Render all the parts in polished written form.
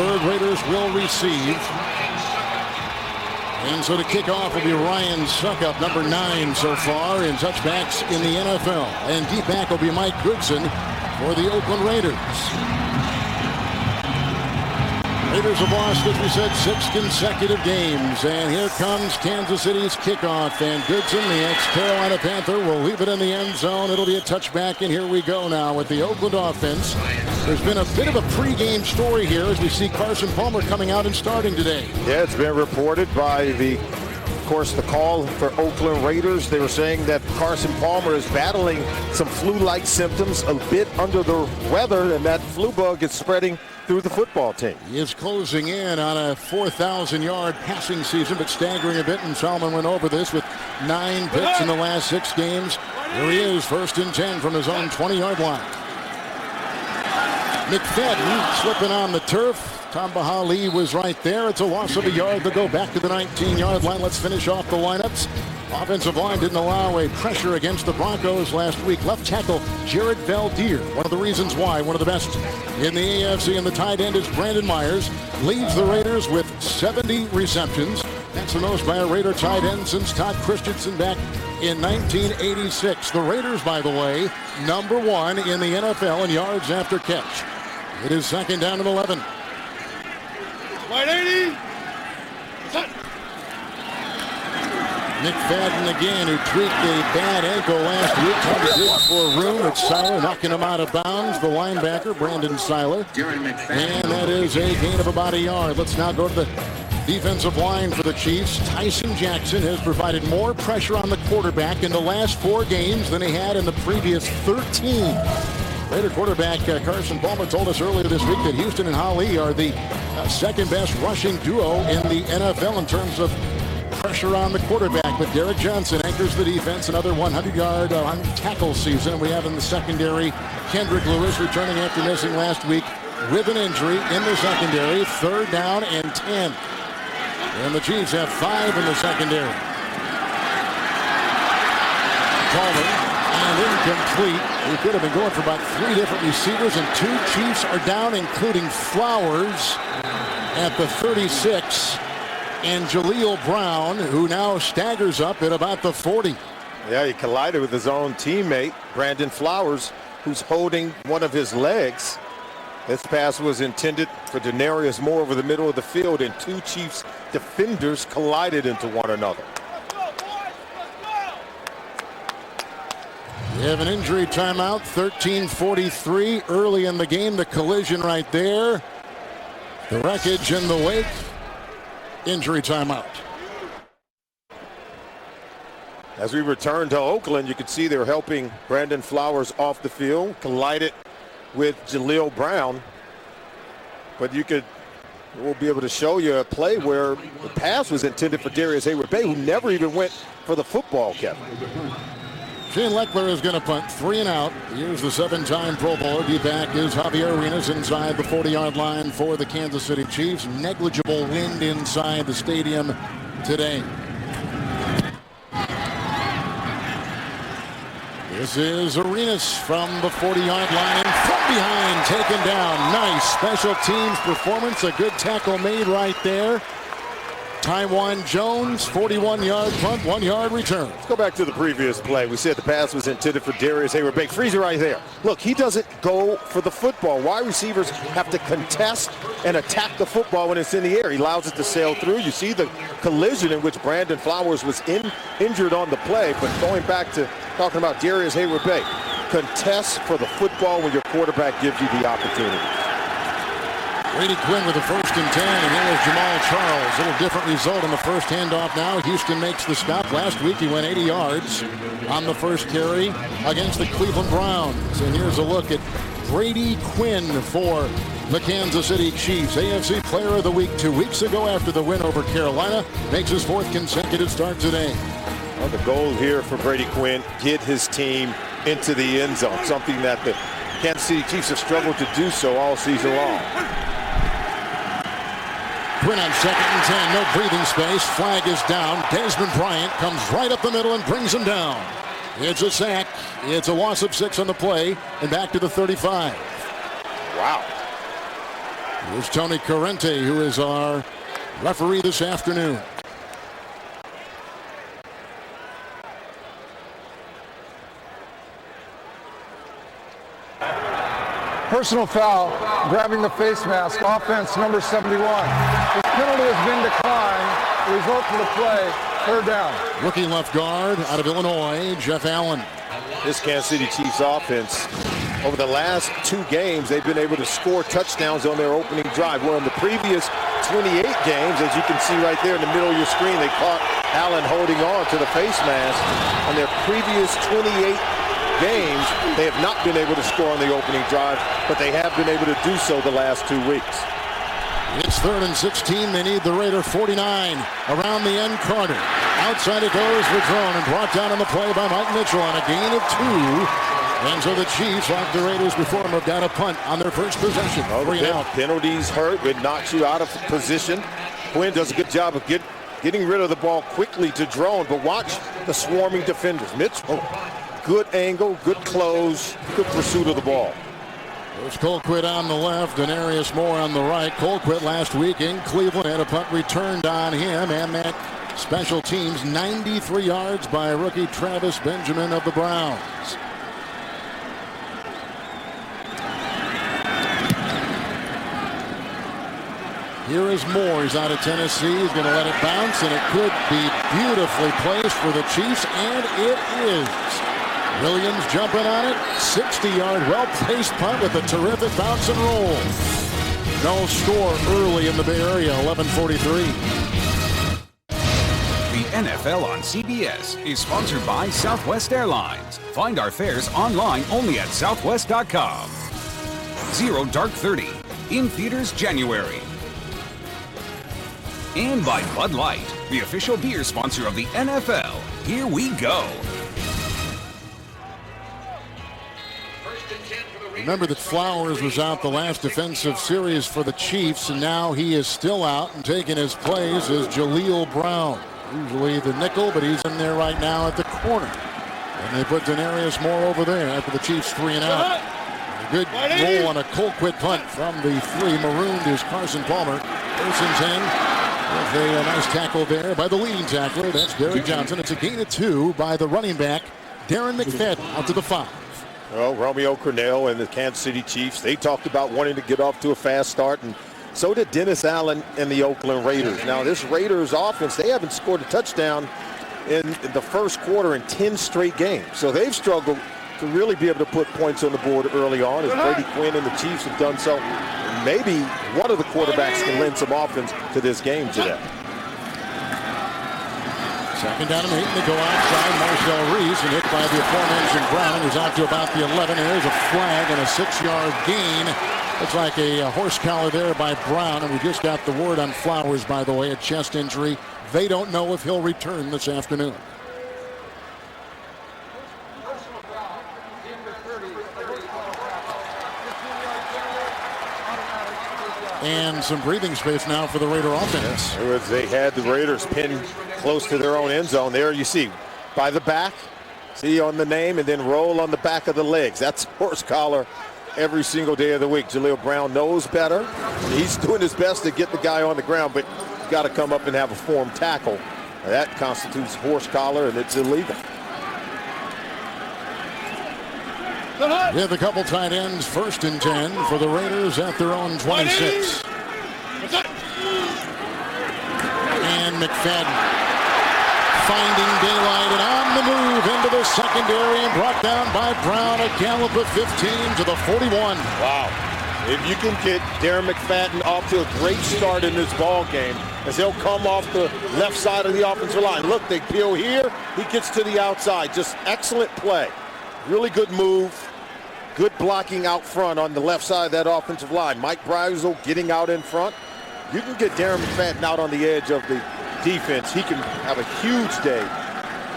Pittsburgh. Raiders will receive. And so the kickoff will be Ryan Suckup, number 9 so far in touchbacks in the NFL. And deep back will be Mike Goodson for the Oakland Raiders. Raiders have lost, as we said, 6 consecutive games. And here comes Kansas City's kickoff. And Goodson, the ex-Carolina Panther, will leave it in the end zone. It'll be a touchback, and here we go now with the Oakland offense. There's been a bit of a pregame story here as we see Carson Palmer coming out and starting today. Yeah, it's been reported by of course, the call for Oakland Raiders. They were saying that Carson Palmer is battling some flu-like symptoms, a bit under the weather, and that flu bug is spreading through the football team. He is closing in on a 4,000-yard passing season, but staggering a bit, and Solomon went over this with 9 picks in the last 6 games. Here he is, 1st and 10 from his own 20-yard line. McFadden slipping on the turf. Tom Bahali was right there. It's a loss of a yard. They'll go back to the 19-yard line. Let's finish off the lineups. Offensive line didn't allow a pressure against the Broncos last week. Left tackle Jared Valdir, one of the reasons why, one of the best in the AFC. And the tight end is Brandon Myers. Leads the Raiders with 70 receptions. That's the most by a Raider tight end since Todd Christensen back in 1986. The Raiders, by the way, number 1 in the NFL in yards after catch. It is 2nd down and 11. Wide 80. McFadden again, who tweaked a bad ankle last week, tried to dig for room. It's Seiler knocking him out of bounds. The linebacker, Brandon Seiler. And that is a gain of about a yard. Let's now go to the defensive line for the Chiefs. Tyson Jackson has provided more pressure on the quarterback in the last 4 games than he had in the previous 13. Raider quarterback Carson Palmer told us earlier this week that Houston and Holly are the second best rushing duo in the NFL in terms of pressure on the quarterback. But Derek Johnson anchors the defense, another 100-yard tackle season. We have in the secondary Kendrick Lewis returning after missing last week with an injury in the secondary. 3rd down and 10. And the Chiefs have 5 in the secondary. Palmer. And incomplete. He could have been going for about 3 different receivers, and 2 Chiefs are down, including Flowers at the 36, and Jaleel Brown, who now staggers up at about the 40. Yeah, he collided with his own teammate, Brandon Flowers, who's holding one of his legs. This pass was intended for Denarius Moore over the middle of the field, and 2 Chiefs defenders collided into one another. We have an injury timeout, 13:43 early in the game. The collision right there. The wreckage in the wake. Injury timeout. As we return to Oakland, you can see they're helping Brandon Flowers off the field. Collided with Jaleel Brown. But we'll be able to show you a play where the pass was intended for Darius Hayward-Bay, who never even went for the football, Kevin. Shane Leckler is going to punt 3 and out. Here's the 7-time Pro Bowler. D-back is Javier Arenas inside the 40-yard line for the Kansas City Chiefs. Negligible wind inside the stadium today. This is Arenas from the 40-yard line and from behind, taken down. Nice special teams performance. A good tackle made right there. Taiwan Jones, 41-yard punt, 1-yard return. Let's go back to the previous play. We said the pass was intended for Darius Hayward-Bay. Freeze it right there. Look, he doesn't go for the football. Wide receivers have to contest and attack the football when it's in the air. He allows it to sail through. You see the collision in which Brandon Flowers was injured on the play. But going back to talking about Darius Hayward-Bay, contest for the football when your quarterback gives you the opportunity. Brady Quinn with the 1st and 10, and here is Jamal Charles. A little different result on the first handoff now. Houston makes the stop. Last week he went 80 yards on the first carry against the Cleveland Browns. And here's a look at Brady Quinn for the Kansas City Chiefs. AFC Player of the Week 2 weeks ago after the win over Carolina. Makes his 4th consecutive start today. Well, the goal here for Brady Quinn, get his team into the end zone. Something that the Kansas City Chiefs have struggled to do so all season long. Quinn on 2nd and 10, no breathing space. Flag is down. Desmond Bryant comes right up the middle and brings him down. It's a sack. It's a loss of 6 on the play and back to the 35. Wow. Here's Tony Corrente, who is our referee this afternoon. Personal foul, grabbing the face mask, offense number 71. This penalty has been declined. The result for the play, third down. Rookie left guard out of Illinois, Jeff Allen. This Kansas City Chiefs offense, over the last 2 games, they've been able to score touchdowns on their opening drive. Well, in the previous 28 games, as you can see right there in the middle of your screen, they caught Allen holding on to the face mask. On their previous 28 games, they have not been able to score on the opening drive, but they have been able to do so the last 2 weeks. It's 3rd and 16. They need the Raider 49. Around the end, Carter. Outside it goes for Drone and brought down on the play by Mike Mitchell on a gain of 2. And so the Chiefs, like the Raiders before them, have got a punt on their first possession. Penalties hurt. It knocks you out of position. Quinn does a good job of getting rid of the ball quickly to Drone, but watch the swarming defenders. Mitchell, good angle, good close, good pursuit of the ball. There's Colquitt on the left and Arias Moore on the right. Colquitt last week in Cleveland had a punt returned on him, and that special teams 93 yards by rookie Travis Benjamin of the Browns. Here is Moore. He's out of Tennessee. He's going to let it bounce, and it could be beautifully placed for the Chiefs, and it is. Williams jumping on it. 60-yard, well-placed punt with a terrific bounce and roll. No score early in the Bay Area, 11:43. The NFL on CBS is sponsored by Southwest Airlines. Find our fares online only at southwest.com. Zero Dark 30, in theaters January. And by Bud Light, the official beer sponsor of the NFL. Here we go. Remember that Flowers was out the last defensive series for the Chiefs, and now he is still out, and taking his place is Jaleel Brown. Usually the nickel, but he's in there right now at the corner. And they put Denarius Moore over there after the Chiefs 3 and out. A good roll on a Colquitt punt from the 3. Marooned is Carson Palmer. First and 10 with a nice tackle there by the leading tackler. That's Derek Johnson. It's a gain of 2 by the running back, Darren McFadden, out to the 5. Well, Romeo Crennel and the Kansas City Chiefs, they talked about wanting to get off to a fast start, and so did Dennis Allen and the Oakland Raiders. Now, this Raiders offense, they haven't scored a touchdown in the first quarter in 10 straight games. So they've struggled to really be able to put points on the board early on, as Brady Quinn and the Chiefs have done so. Maybe one of the quarterbacks can lend some offense to this game today. Second down and 8, and they go outside. Marcel Reese, and hit by the aforementioned Brown, who's out to about the 11. And there's a flag and a 6-yard gain. Looks like a horse collar there by Brown, and we just got the word on Flowers, by the way, a chest injury. They don't know if he'll return this afternoon. And some breathing space now for the Raider offense. Yes. They had the Raiders pinned close to their own end zone. There you see, by the back, see on the name, and then roll on the back of the legs. That's horse collar every single day of the week. Jaleel Brown knows better. He's doing his best to get the guy on the ground, but he's got to come up and have a form tackle. That constitutes horse collar, and it's illegal. We have a couple tight ends, 1st and 10 for the Raiders at their own 26. And McFadden finding daylight and on the move into the secondary and brought down by Brown. A gallop of 15 to the 41. Wow. If you can get Darren McFadden off to a great start in this ball game, as he'll come off the left side of the offensive line. Look, they peel here. He gets to the outside. Just excellent play. Really good move. Good blocking out front on the left side of that offensive line. Mike Brazel getting out in front. You can get Darren McFadden out on the edge of the defense. He can have a huge day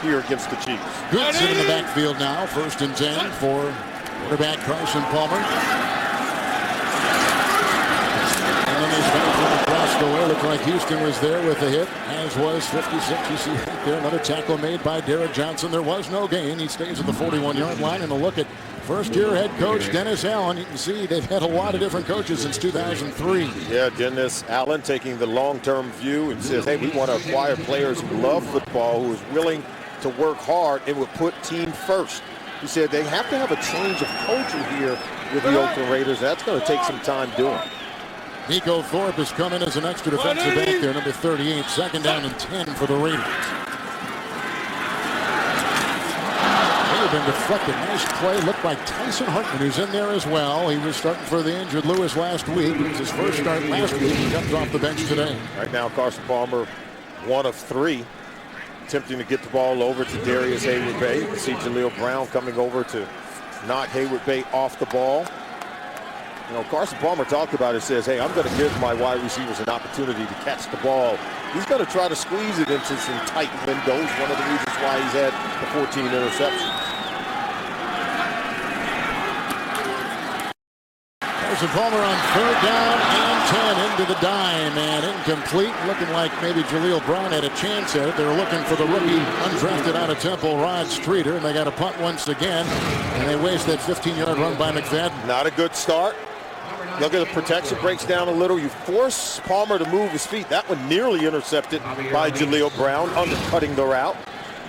here against the Chiefs. Goodson in the backfield now. 1st and 10 for quarterback Carson Palmer. And then there's one across the way. Looked like Houston was there with the hit, as was 56. You see right there another tackle made by Derek Johnson. There was no gain. He stays at the 41-yard line, and a look at First-year head coach Dennis Allen. You can see they've had a lot of different coaches since 2003. Yeah, Dennis Allen taking the long-term view and says, hey, we want to acquire players who love football, who is willing to work hard and will put team first. He said they have to have a change of culture here with the Oakland Raiders. That's going to take some time doing. Nico Thorpe has come in as an extra defensive back there, number 38. Second down and 10 for the Raiders. Been deflected. Nice play. Looked like Tyson Hartman, who's in there as well. He was starting for the injured Lewis last week. It was his first start last week. He comes off the bench today. Right now, Carson Palmer, 1 of 3, attempting to get the ball over to Darius Hayward-Bay. You can see Jaleel Brown coming over to knock Hayward-Bay off the ball. You know, Carson Palmer talked about it, says, hey, I'm going to give my wide receivers an opportunity to catch the ball. He's going to try to squeeze it into some tight windows. One of the reasons why he's had the 14 interceptions. Carson Palmer on 3rd down and 10 into the dime and incomplete. Looking like maybe Jaleel Brown had a chance at it. They were looking for the rookie undrafted out of Temple, Rod Streeter, and they got a punt once again. And they waste that 15-yard run by McFadden. Not a good start. Look at the protection, breaks down a little. You force Palmer to move his feet. That one nearly intercepted by Jaleel Brown, undercutting the route.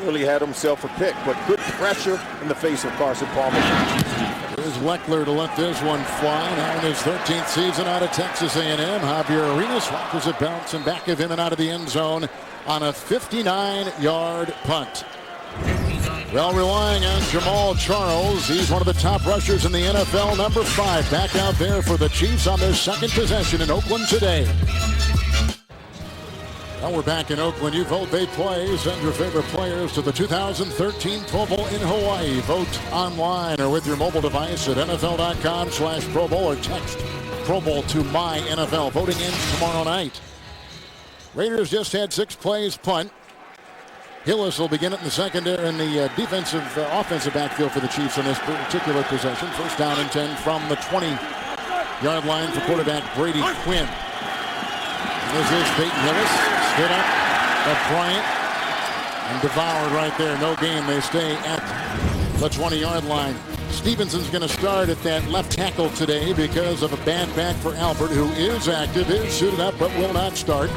Really had himself a pick, but good pressure in the face of Carson Palmer. Here's Weckler to let this one fly. Now in his 13th season out of Texas A&M, Javier Arenas watches it bouncing back of him and out of the end zone on a 59-yard punt. Well, relying on Jamal Charles. He's one of the top rushers in the NFL, number 5. Back out there for the Chiefs on their second possession in Oakland today. Well, we're back in Oakland. You vote, they play. Send your favorite players to the 2013 Pro Bowl in Hawaii. Vote online or with your mobile device at NFL.com/Pro Bowl or text Pro Bowl to My NFL. Voting ends tomorrow night. Raiders just had 6 plays punt. Hillis will begin it in the secondary in the offensive backfield for the Chiefs on this particular possession. First down and 10 from the 20-yard line for quarterback Brady Quinn. This is Peyton Hillis. Stood up at Bryant and devoured right there. No gain. They stay at the 20-yard line. Stevenson's going to start at that left tackle today because of a bad back for Albert, who is active, is suited up, but will not start.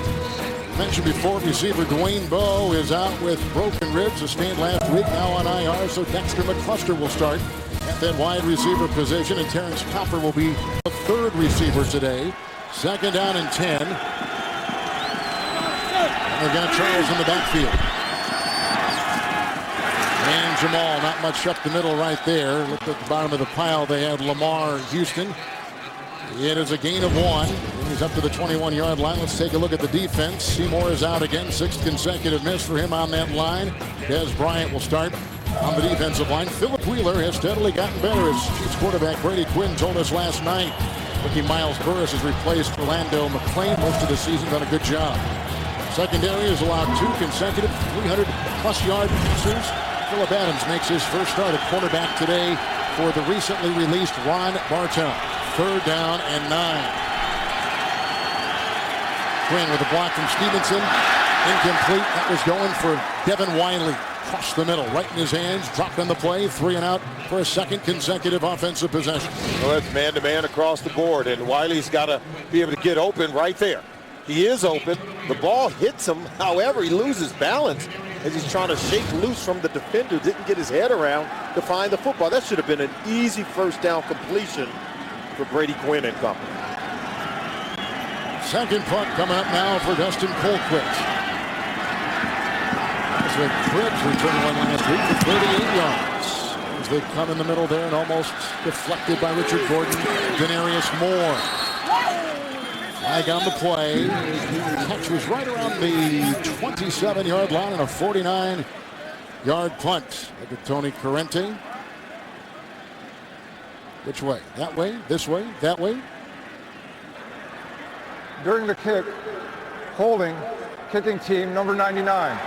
Mentioned before, receiver Dwayne Bowe is out with broken ribs, sustained last week, now on IR, so Dexter McCluster will start at that wide receiver position, and Terrence Copper will be the 3rd receiver today. Second down and 10. And they've got Charles in the backfield. And Jamal, not much up the middle right there. Look at the bottom of the pile. They had Lamar Houston. It is a gain of 1. He's up to the 21-yard line. Let's take a look at the defense. Seymour is out again. 6th consecutive miss for him on that line. Des Bryant will start on the defensive line. Philip Wheeler has steadily gotten better, as Chiefs quarterback Brady Quinn told us last night. Rookie Miles Burris has replaced Orlando McClain most of the season. Done a good job. Secondary has allowed 2 consecutive 300-plus yard passes. Philip Adams makes his first start at quarterback today for the recently released Ron Bartell. 3rd down and 9. Quinn with a block from Stevenson. Incomplete. That was going for Devin Wiley. Across the middle, right in his hands. Dropped on the play. 3 and out for a second consecutive offensive possession. Well, that's man-to-man across the board, and Wiley's got to be able to get open right there. He is open. The ball hits him. However, he loses balance as he's trying to shake loose from the defender. Didn't get his head around to find the football. That should have been an easy first down completion for Brady Quinn and company. Second punt coming up now for Dustin Colquitt. That's with Cribbs returning one last week for 38 yards. As they come in the middle there and almost deflected by Richard Gordon. Denarius Moore. Flag on the play. The catch was right around the 27-yard line on a 49-yard punt. Look at Tony Corrente. Which way? That way? This way? That way? During the kick, holding, kicking team number 99.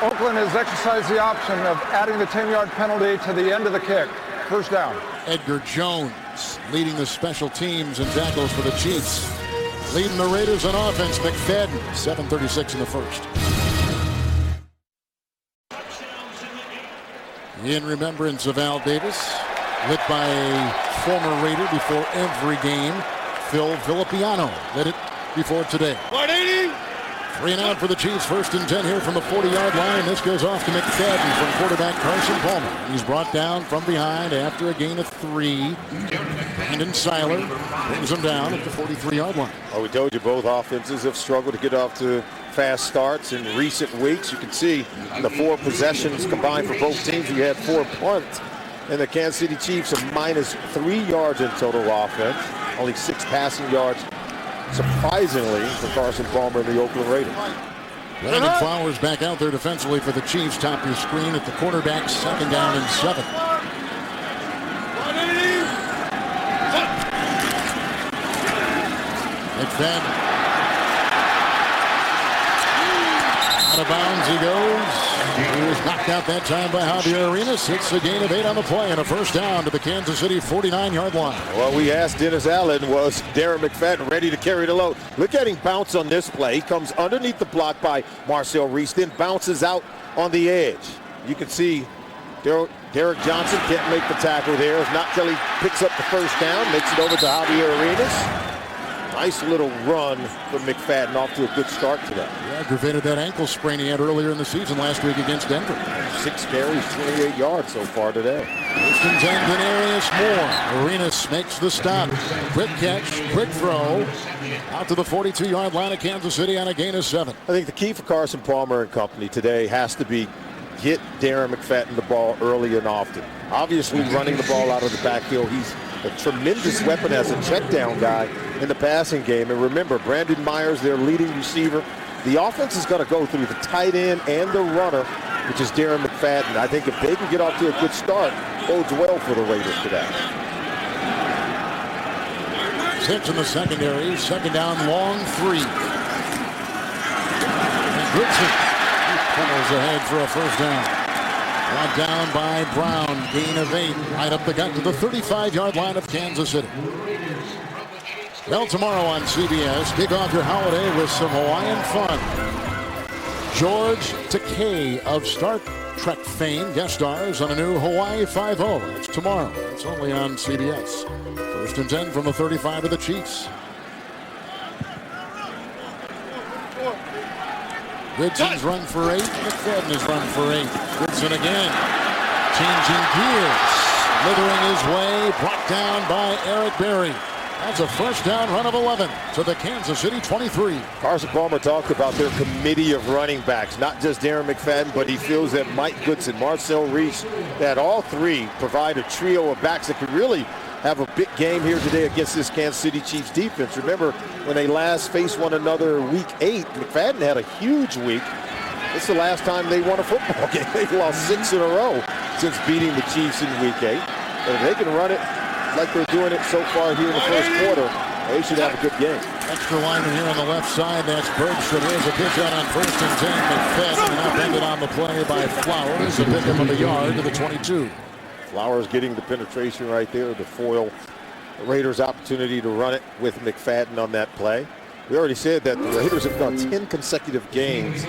Oakland has exercised the option of adding the 10-yard penalty to the end of the kick. First down. Edgar Jones leading the special teams and tackles for the Chiefs. Leading the Raiders on offense, McFadden, 7:36 in the first. In remembrance of Al Davis, lit by a former Raider before every game. Phil Villapiano lit it before today. 180. 3 and out for the Chiefs. 1st and 10 here from the 40-yard line. This goes off to McFadden from quarterback Carson Palmer. He's brought down from behind after a gain of 3. Brandon Seiler brings him down at the 43-yard line. Well, we told you both offenses have struggled to get off to fast starts in recent weeks. You can see the 4 possessions combined for both teams. We had 4 punts. And the Kansas City Chiefs are minus 3 yards in total offense. Only 6 passing yards, surprisingly, for Carson Palmer and the Oakland Raiders. Brandon Flowers back out there defensively for the Chiefs. Top of your screen at the quarterback. 2nd down and 7. 180. McFadden. Out of bounds he goes. He was knocked out that time by Javier Arenas. Hits a gain of 8 on the play and a 1st down to the Kansas City 49-yard line. Well, we asked Dennis Allen, was Darren McFadden ready to carry the load? Look at him bounce on this play. He comes underneath the block by Marcel Reese, then bounces out on the edge. You can see Derek Johnson can't make the tackle there. It's not till he picks up the 1st down, makes it over to Javier Arenas. Nice little run for McFadden, off to a good start today. He aggravated that ankle sprain he had earlier in the season last week against Denver. 6 carries, 28 yards so far today. 1st and 10, Denarius Moore. Arenas makes the stop. Quick catch, quick throw. Out to the 42-yard line of Kansas City on a gain of 7. I think the key for Carson Palmer and company today has to be get Darren McFadden the ball early and often. Obviously, running the ball out of the backfield, he's a tremendous weapon as a check down guy in the passing game. And remember, Brandon Myers, their leading receiver. The offense is going to go through the tight end and the runner, which is Darren McFadden. I think if they can get off to a good start, bodes well for the Raiders today. 6 in the secondary. 2nd down, long 3. And Goodson funnels ahead for a 1st down. Brought down by Brown, gain of 8, right up the gut to the 35-yard line of Kansas City. Well, tomorrow on CBS, kick off your holiday with some Hawaiian fun. George Takei of Star Trek fame guest stars on a new Hawaii 5-0. It's tomorrow. It's only on CBS. 1st and 10 from the 35 of the Chiefs. Goodson's run for 8. McFadden has run for 8. Goodson again. Changing gears. Slithering his way. Brought down by Eric Berry. That's a 1st down run of 11 to the Kansas City 23. Carson Palmer talked about their committee of running backs, not just Darren McFadden, but he feels that Mike Goodson, Marcel Reese, that all 3 provide a trio of backs that could really have a big game here today against this Kansas City Chiefs defense. Remember, when they last faced one another week 8, McFadden had a huge week. It's the last time they won a football game. They've lost 6 in a row since beating the Chiefs in week 8. But if they can run it like they're doing it so far here in the 1st quarter, they should have a good game. Extra lineman here on the left side. That's Bergstrom. Here's a pitch out on 1st and 10. McFadden upended on the play by Flowers. A pickup of a yard to the 22. Flowers getting the penetration right there to foil the Raiders' opportunity to run it with McFadden on that play. We already said that the Raiders have gone 10 consecutive games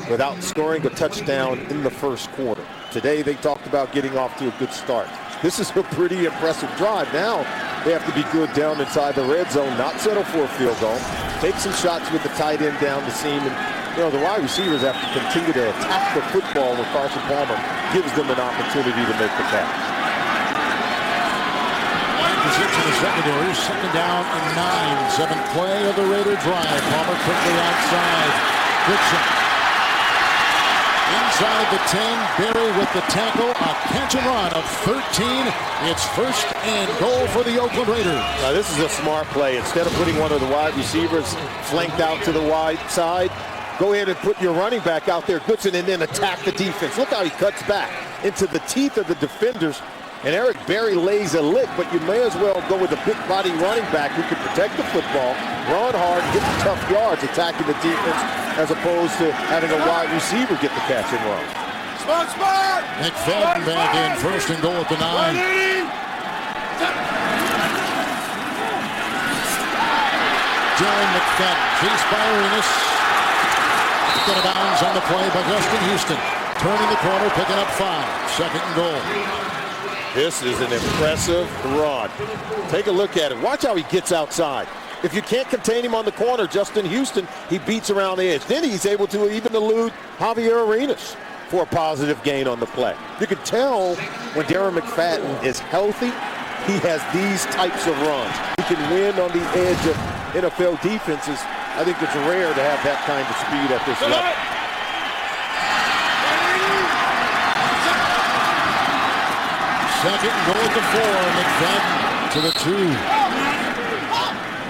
without scoring a touchdown in the 1st quarter. Today they talked about getting off to a good start. This is a pretty impressive drive. Now they have to be good down inside the red zone, not settle for a field goal. Take some shots with the tight end down the seam. And, you know, the wide receivers have to continue to attack the football where Carson Palmer gives them an opportunity to make the catch. 6 in the secondary, 2nd down and 9. 7th play of the Raider drive. Palmer quickly outside. Goodson. Inside the 10, Berry with the tackle, a catch and run of 13. It's 1st and goal for the Oakland Raiders. Now this is a smart play. Instead of putting one of the wide receivers flanked out to the wide side, go ahead and put your running back out there, Goodson, and then attack the defense. Look how he cuts back into the teeth of the defenders. And Eric Berry lays a lick, but you may as well go with a big body running back who can protect the football, run hard, get the tough yards attacking the defense, as opposed to having a wide receiver get the catch and run. Spot! McFadden back in, 1st and goal at the 9. 180. Darren McFadden, chased by Arenas. Out of bounds on the play by Justin Houston. Turning the corner, picking up 5. 2nd and goal. This is an impressive run. Take a look at it. Watch how he gets outside. If you can't contain him on the corner, Justin Houston, he beats around the edge. Then he's able to even elude Javier Arenas for a positive gain on the play. You can tell when Darren McFadden is healthy, he has these types of runs. He can win on the edge of NFL defenses. I think it's rare to have that kind of speed at this level. Second and goal at the 4. McFadden to the 2.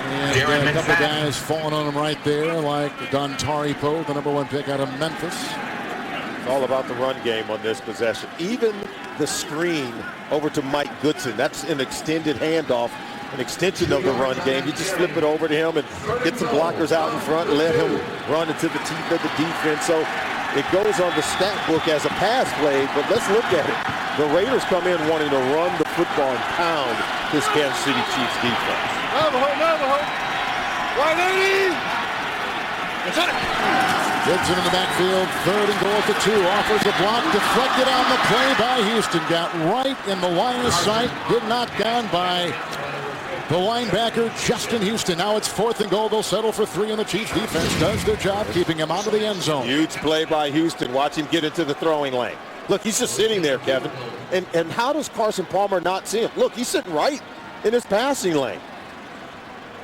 And a couple guys falling on him right there, like Dontari Poe, the number 1 pick out of Memphis. It's all about the run game on this possession. Even the screen over to Mike Goodson, that's an extended handoff, an extension of the run game. You just flip it over to him and get some blockers out in front and let him run into the teeth of the defense. So it goes on the stat book as a pass play, but let's look at it. The Raiders come in wanting to run the football and pound this Kansas City Chiefs defense. Navajo. 180. Gibson in the backfield, 3rd and goal at the 2. Offers a block, deflected on the play by Houston. Got right in the line of sight. Good knockdown by the linebacker, Justin Houston. Now it's 4th and goal. They'll settle for 3, and the Chiefs defense does their job keeping him out of the end zone. Huge play by Houston. Watch him get into the throwing lane. Look, he's just sitting there, Kevin. And how does Carson Palmer not see him? Look, he's sitting right in his passing lane.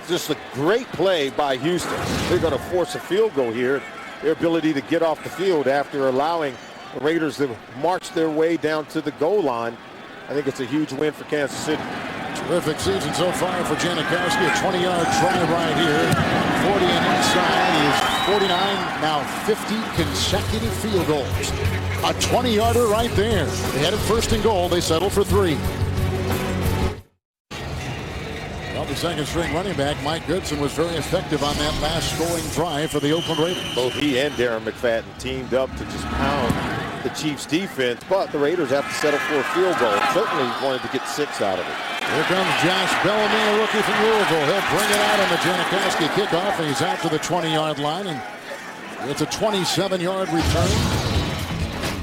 Just a great play by Houston. They're going to force a field goal here. Their ability to get off the field after allowing the Raiders to march their way down to the goal line. I think it's a huge win for Kansas City. Terrific season so far for Janikowski. A 20-yard try right here. 40 and inside. He is 49, now 50 consecutive field goals. A 20-yarder right there. They had it 1st and goal. They settled for 3. Well, the 2nd-string running back, Mike Goodson, was very effective on that last scoring drive for the Oakland Raiders. Both he and Darren McFadden teamed up to just pound the Chiefs defense, but the Raiders have to settle for a field goal. Certainly wanted to get 6 out of it. Here comes Josh Bellamy, a rookie from Louisville. He'll bring it out on the Janikowski kickoff, and he's out to the 20-yard line, and it's a 27-yard return.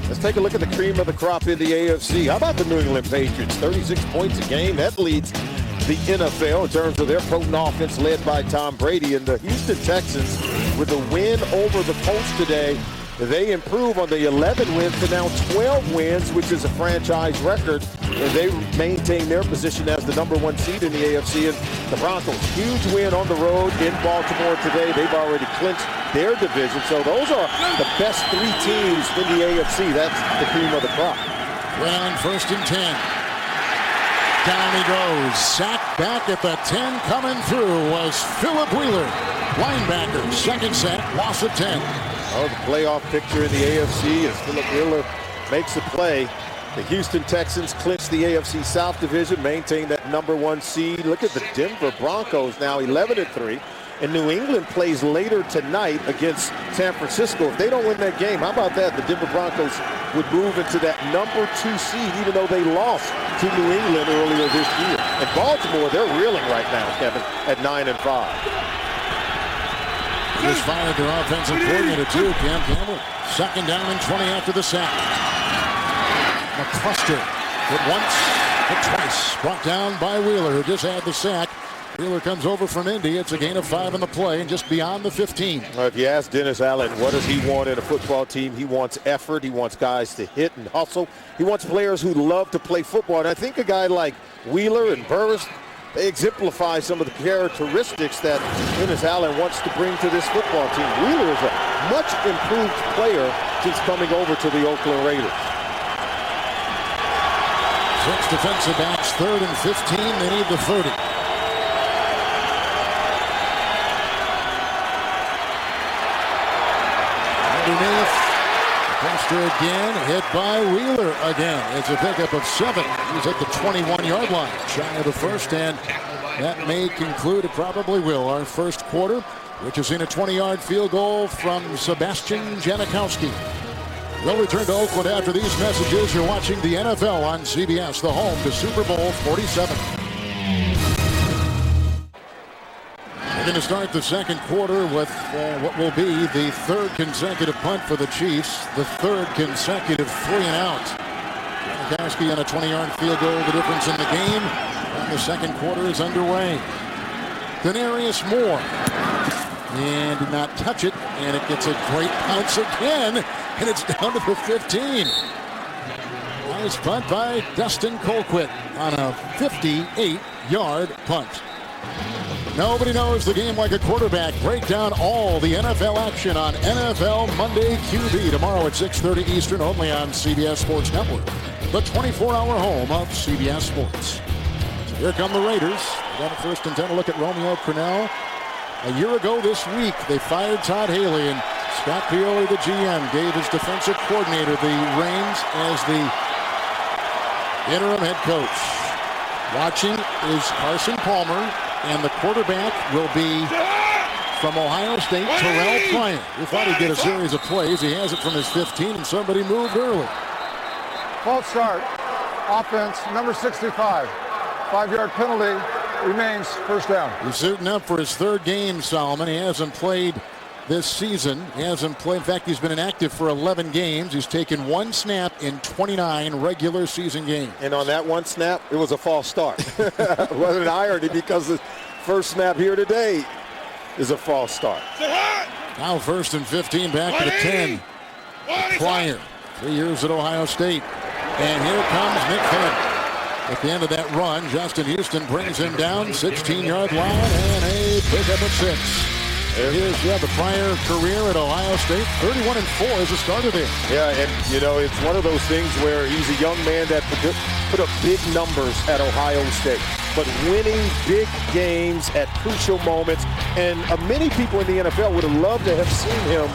Let's take a look at the cream of the crop in the AFC. How about the New England Patriots? 36 points a game. That leads the NFL in terms of their potent offense led by Tom Brady. And the Houston Texans, with a win over the Colts today, they improve on the 11 wins to now 12 wins, which is a franchise record. And they maintain their position as the number 1 seed in the AFC. And the Broncos, huge win on the road in Baltimore today. They've already clinched their division. So those are the best 3 teams in the AFC. That's the cream of the crop. Well, 1st and 10. Down he goes. Sacked back at the 10. Coming through was Philip Wheeler, linebacker. 2nd sack, loss of 10. Oh, the playoff picture in the AFC as Philip Wheeler makes a play. The Houston Texans clinch the AFC South Division, maintain that number 1 seed. Look at the Denver Broncos now 11-3. And New England plays later tonight against San Francisco. If they don't win that game, how about that? The Denver Broncos would move into that number 2 seed, even though they lost to New England earlier this year. And Baltimore, they're reeling right now, Kevin, at 9-5. Just fired their offensive coordinator too, Cam Campbell. 2nd down and 20 after the sack. McCluster hit once, hit twice. Brought down by Wheeler, who just had the sack. Wheeler comes over from Indy. It's a gain of 5 in the play and just beyond the 15. If you ask Dennis Allen, what does he want in a football team? He wants effort. He wants guys to hit and hustle. He wants players who love to play football. And I think a guy like Wheeler and Burris, they exemplify some of the characteristics that Dennis Allen wants to bring to this football team. Wheeler is a much improved player since coming over to the Oakland Raiders. 6 defensive backs, 3rd and 15. They need the 30. Underneath, Costa again, hit by Wheeler again. It's a pickup of 7. He's at the 21-yard line, shy of the 1st, and that may conclude, it probably will, our 1st quarter, which has seen a 20-yard field goal from Sebastian Janikowski. We'll return to Oakland after these messages. You're watching the NFL on CBS, the home to Super Bowl 47. We're going to start the 2nd quarter with what will be the 3rd consecutive punt for the Chiefs, the 3rd consecutive 3-and-out. Janikowski on a 20-yard field goal, the difference in the game. And the second quarter is underway. Denarius Moore. And did not touch it. And it gets a great bounce again. And it's down to the 15. Nice punt by Dustin Colquitt on a 58-yard punt. Nobody knows the game like a quarterback. Break down all the NFL action on NFL Monday QB tomorrow at 6:30 Eastern, only on CBS Sports Network, the 24-hour home of CBS Sports. So here come the Raiders. They got a 1st and 10. A look at Romeo Crennel. A year ago this week, they fired Todd Haley, and Scott Pioli, the GM, gave his defensive coordinator the reins as the interim head coach. Watching is Carson Palmer, and the quarterback will be from Ohio State, Terrell Pryor. We thought he'd get a series of plays. He has it from his 15, and somebody moved early. False start. Offense, number 65. 5-yard penalty. Remains first down. He's suiting up for his 3rd game, Solomon. He hasn't played this season. He hasn't played. In fact, he's been inactive for 11 games. He's taken 1 snap in 29 regular season games. And on that 1 snap, it was a false start. Wasn't an irony because the first snap here today is a false start. Now 1st and 15, back to the 10. Pryor, 3 years at Ohio State. And here comes Nick Fenn. At the end of that run, Justin Houston brings him down, 16-yard line, and a pickup at 6. There he is, the Pryor career at Ohio State, 31-4 as a starter there. Yeah, and, it's one of those things where he's a young man that put up big numbers at Ohio State, but winning big games at crucial moments. And many people in the NFL would have loved to have seen him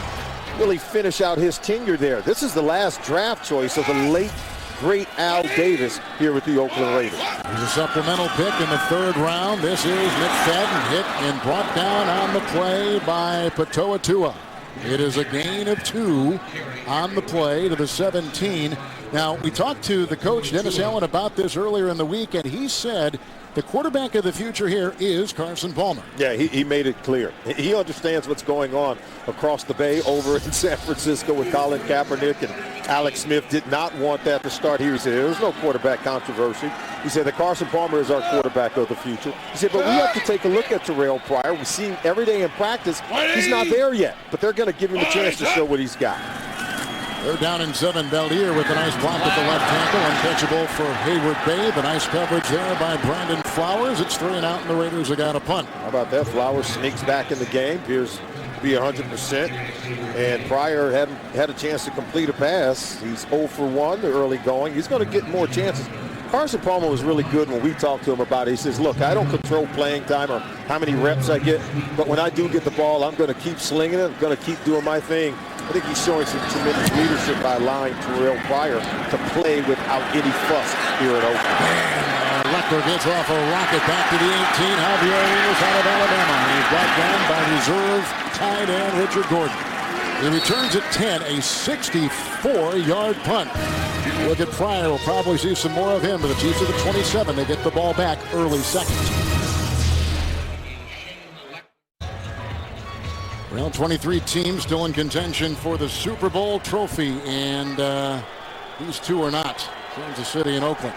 really finish out his tenure there. This is the last draft choice of the late great Al Davis here with the Oakland Raiders. Here's a supplemental pick in the 3rd round. This is McFadden, hit and brought down on the play by Patoa Tua. It is a gain of 2 on the play to the 17. Now, we talked to the coach, Dennis Allen, about this earlier in the week, and he said the quarterback of the future here is Carson Palmer. Yeah, he made it clear. He understands what's going on across the bay over in San Francisco with Colin Kaepernick, and Alex Smith did not want that to start here. He said there's no quarterback controversy. He said that Carson Palmer is our quarterback of the future. He said, but we have to take a look at Terrell Pryor. We see him every day in practice. He's not there yet, but they're going to give him a chance to show what he's got. They're down in 7. Bellier with a nice block at the left tackle. Uncatchable for Hayward Bay. The nice coverage there by Brandon Flowers. It's 3 and out, and the Raiders have got a punt. How about that? Flowers sneaks back in the game. Appears to be 100%. And Pryor hadn't had a chance to complete a pass. He's 0 for 1 early going. He's going to get more chances. Carson Palmer was really good when we talked to him about it. He says, look, I don't control playing time or how many reps I get, but when I do get the ball, I'm going to keep slinging it. I'm going to keep doing my thing. I think he's showing some tremendous leadership by allowing Terrell Pryor to play without any fuss here at Oakland. And Lecker gets off a rocket back to the 18. Javier Rivas out of Alabama. He's brought down by reserve tight end Richard Gordon. He returns at 10, a 64-yard punt. Look at Pryor. We'll probably see some more of him, but the Chiefs are the 27. They get the ball back early second. Well, 23 teams still in contention for the Super Bowl trophy, and these 2 are not. Kansas City and Oakland.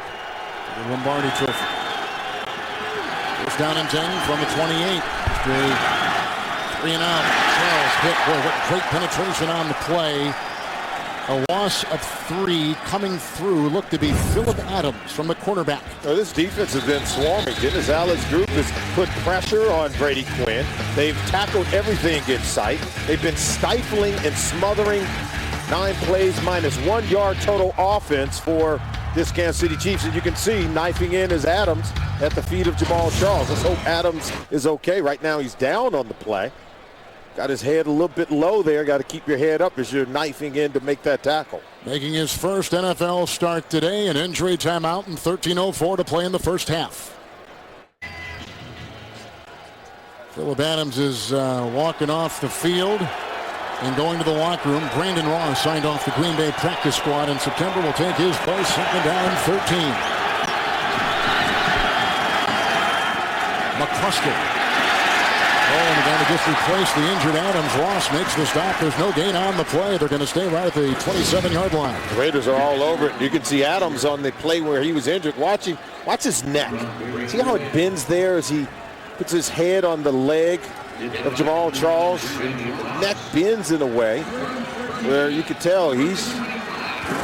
The Lombardi Trophy. It's down in 10 from the 28. 3 and out. Charles hit. Boy, what great penetration on the play. A loss of 3 coming through. Looked to be Phillip Adams from the cornerback. Now, this defense has been swarming. Dennis Allen's group has put pressure on Brady Quinn. They've tackled everything in sight. They've been stifling and smothering. 9 plays minus 1 yard total offense for this Kansas City Chiefs. And you can see knifing in is Adams at the feet of Jamal Charles. Let's hope Adams is okay. Right now he's down on the play. Got his head a little bit low there. Got to keep your head up as you're knifing in to make that tackle. Making his first NFL start today, an injury timeout and 13:04 to play in the first half. Phillip Adams is walking off the field and going to the locker room. Brandon Ross signed off the Green Bay practice squad in September. Will take his place, 2nd down, 13. McCluskey. and they're going to just replace the injured Adams. Ross makes the stop. There's no gain on the play. They're going to stay right at the 27-yard line. The Raiders are all over it. You can see Adams on the play where he was injured. Watch his neck. See how it bends there as he puts his head on the leg of Jamal Charles. Neck bends in a way where you could tell he's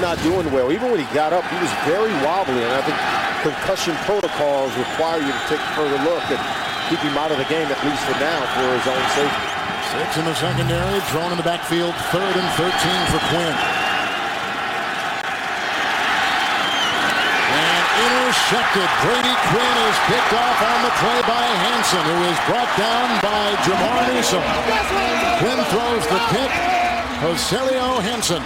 not doing well. Even when he got up, he was very wobbly, and I think concussion protocols require you to take a further look and keep him out of the game, at least for now, for his own safety. 6 in the secondary, thrown in the backfield, 3rd and 13 for Quinn. And intercepted. Brady Quinn is picked off on the play by Hansen, who is brought down by Jamar Newsom. Quinn throws the pick. Joselio Hansen,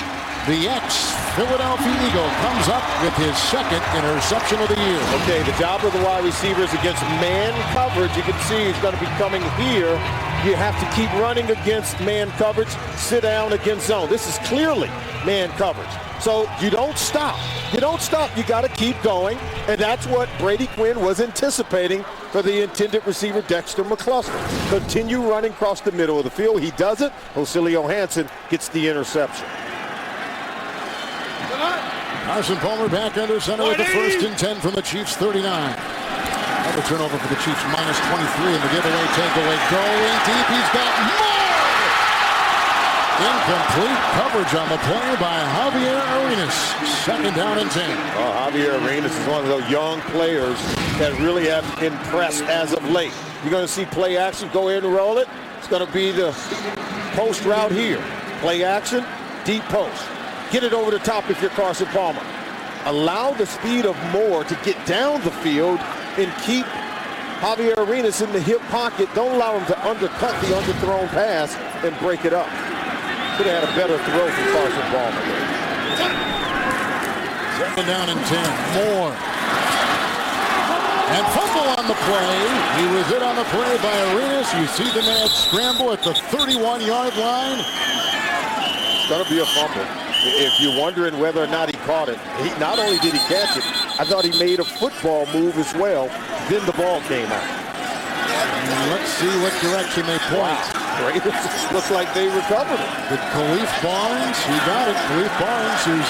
the ex-Philadelphia Eagle, comes up with his 2nd interception of the year. Okay, the job of the wide receivers against man coverage, you can see he's going to be coming here. You have to keep running against man coverage, sit down against zone. This is clearly man coverage. So you don't stop. You don't stop. You got to keep going. And that's what Brady Quinn was anticipating for the intended receiver, Dexter McCluster. Continue running across the middle of the field. He does it. Joselio Hansen gets the interception. Carson Palmer back under center with the 1st and 10 from the Chiefs' 39. Another turnover for the Chiefs, minus 23 in the giveaway, takeaway. Going deep, he's got more! Incomplete coverage on the play by Javier Arenas. 2nd down and 10. Javier Arenas is one of those young players that really have impressed as of late. You're going to see play action, go ahead and roll it. It's going to be the post route here. Play action, deep post. Get it over the top if you're Carson Palmer. Allow the speed of Moore to get down the field and keep Javier Arenas in the hip pocket. Don't allow him to undercut the underthrown pass and break it up. Could have had a better throw from Carson Palmer. 2nd down and 10. Moore. And fumble on the play. He was hit on the play by Arenas. You see the man scramble at the 31-yard line. It's going to be a fumble. If you're wondering whether or not he caught it, not only did he catch it, I thought he made a football move as well. Then the ball came out. Let's see what direction they point. Wow. Looks like they recovered it. With Khalif Barnes, he got it. Khalif Barnes, who's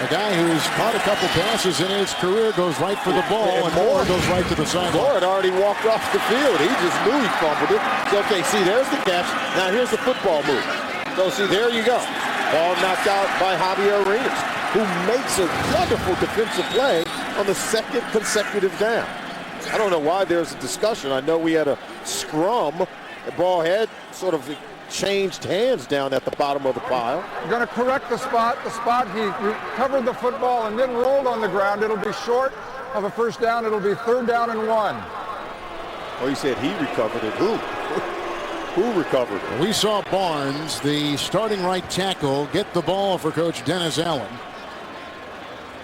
a guy who's caught a couple passes in his career, goes right for the ball, and Moore goes right to the sideline. Moore had already walked off the field. He just knew he fumbled it. So, okay, see, there's the catch. Now here's the football move. So, see, there you go. Ball knocked out by Javier Arenas, who makes a wonderful defensive play on the 2nd consecutive down. I don't know why there's a discussion. I know we had a scrum. The ball had sort of changed hands down at the bottom of the pile. You're going to correct the spot. The spot he recovered the football and then rolled on the ground. It'll be short of a 1st down. It'll be 3rd down and 1. Oh, you said he recovered it. Who? Who recovered it? We saw Barnes, the starting right tackle, get the ball for Coach Dennis Allen,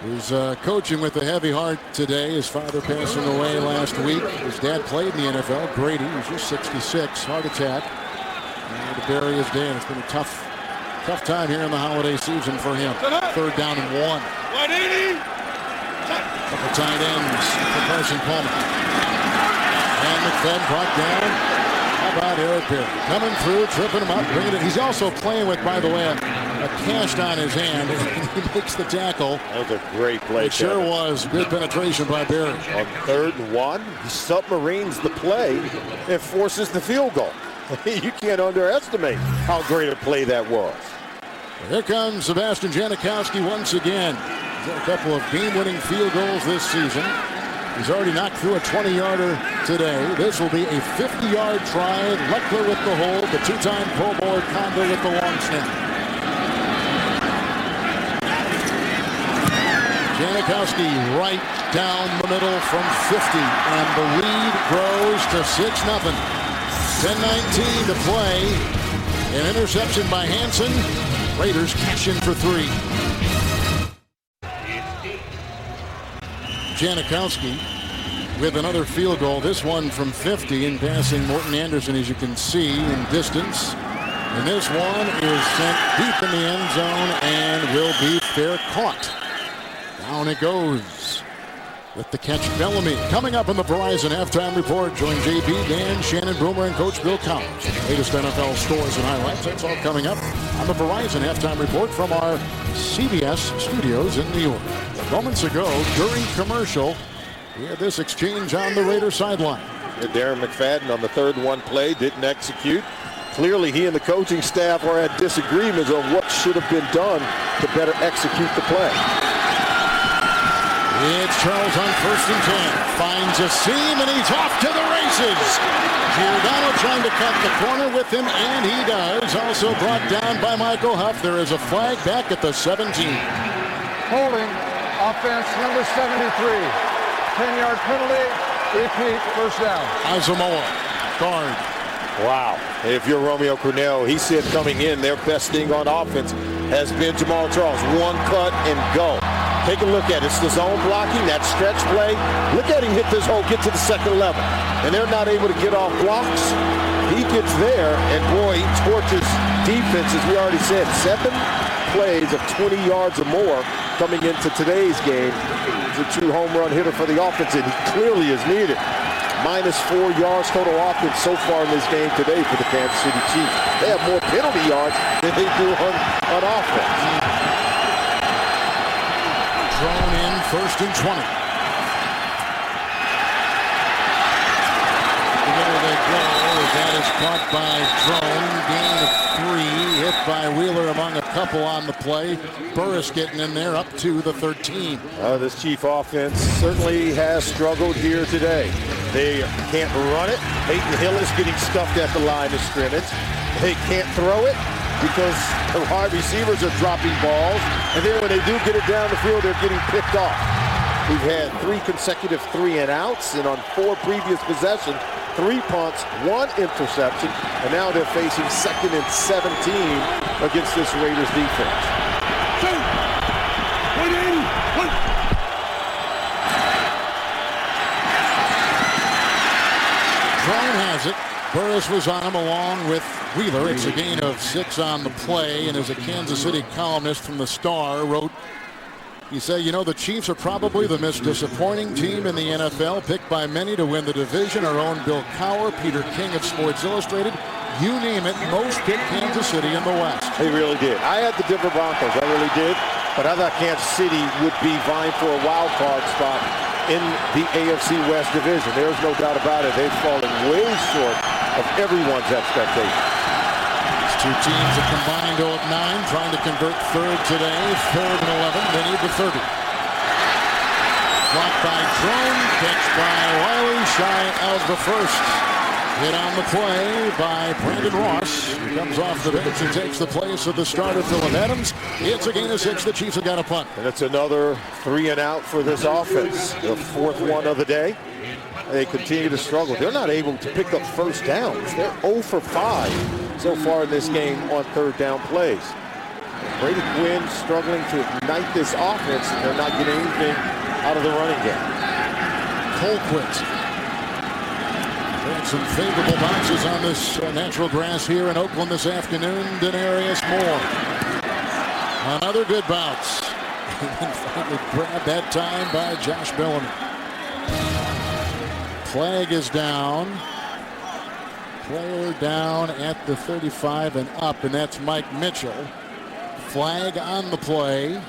who's coaching with a heavy heart today. His father passing away last week. His dad played in the NFL. Grady, who's just 66, heart attack. And to bury his dad. It's been a tough time here in the holiday season for him. 3rd down and 1. Couple tight ends for Carson Palmer. And McFadden brought down. How about Eric Perry? Coming through, tripping him up, bringing it. He's also playing with, by the way, a cast on his hand. He makes the tackle. That was a great play. It sure was. Good penetration by Barry. On 3rd and 1, he submarines the play and forces the field goal. You can't underestimate how great a play that was. Here comes Sebastian Janikowski once again. He's got a couple of game-winning field goals this season. He's already knocked through a 20-yarder today. This will be a 50-yard try. Leckler with the hold, the 2-time Pro Bowl Condor with the long snap. Janikowski right down the middle from 50, and the lead grows to 6-0. 10:19 to play. An interception by Hansen. Raiders cash in for 3. Janikowski with another field goal, this one from 50, in passing Morton Anderson, as you can see, in distance. And this one is sent deep in the end zone and will be fair caught. Down it goes. with the catch. Bellamy coming up on the Verizon Halftime Report. Join JB, Dan, Shannon Boomer, and Coach Bill Collins. The latest NFL scores and highlights. That's all coming up on the Verizon Halftime Report from our CBS studios in New York. Moments ago, during commercial, we had this exchange on the Raider sideline. Darren McFadden on the third one play didn't execute. Clearly, he and the coaching staff were at disagreements on what should have been done to better execute the play. It's Charles on 1st and 10. Finds a seam, and he's off to the races. Giordano trying to cut the corner with him, and he does. Also brought down by Michael Huff. There is a flag back at the 17. Holding, offense number 73. 10-yard penalty, repeat, first down. Asamoah, guard. Wow. If you're Romeo Crennel, he said coming in, their best thing on offense has been Jamal Charles. One cut and go. Take a look at it. It's the zone blocking, that stretch play. Look at him hit this hole, get to the second level. And they're not able to get off blocks. He gets there, and boy, he torches defense, as we already said. 7 plays of 20 yards or more coming into today's game. He's a true home run hitter for the offense, and he clearly is needed. -4 yards total offense so far in this game today for the Kansas City Chiefs. They have more penalty yards than they do on offense. Thrown in 1st and 20. There they go. That is caught by Drone. Gain of 3. Hit by Wheeler among a couple on the play. Burris getting in there up to the 13. This Chief offense certainly has struggled here today. They can't run it. Peyton Hill is getting stuffed at the line of scrimmage. They can't throw it because the wide receivers are dropping balls. And then when they do get it down the field, they're getting picked off. We've had 3 consecutive 3-and-outs, and on 4 previous possessions, 3 punts, 1 interception, and now they're facing 2nd and 17 against this Raiders defense. Drone has it. Burris was on him along with Wheeler. It's a gain of 6 on the play, and as a Kansas City columnist from the Star wrote, he said, you know, the Chiefs are probably the most disappointing team in the NFL, picked by many to win the division. Our own Bill Cowher, Peter King of Sports Illustrated, you name it, most picked Kansas City in the West. They really did. I had the Denver Broncos, I really did, but I thought Kansas City would be vying for a wild card spot in the AFC West division. There's no doubt about it. They've fallen way short of everyone's expectations. These two teams have combined 0 of 9, trying to convert 3rd today, 3rd and 11. They need the 30. Blocked by Drone, catch by Wiley, shy of the first. Hit on the play by Brandon Ross. He comes off the bench and takes the place of the starter, Phillip Adams. It's a gain of 6. The Chiefs have got a punt. And it's another 3-and-out for this offense. The 4th one of the day. They continue to struggle. They're not able to pick up first downs. They're 0 for 5 so far in this game on 3rd down plays. Brady Quinn struggling to ignite this offense, and they're not getting anything out of the running game. Colquitt. Had some favorable bounces on this natural grass here in Oakland this afternoon. Denarius Moore. Another good bounce. And finally grabbed that time by Josh Bellamy. Flag is down. Player down at the 35 and up, and that's Mike Mitchell. Flag on the play.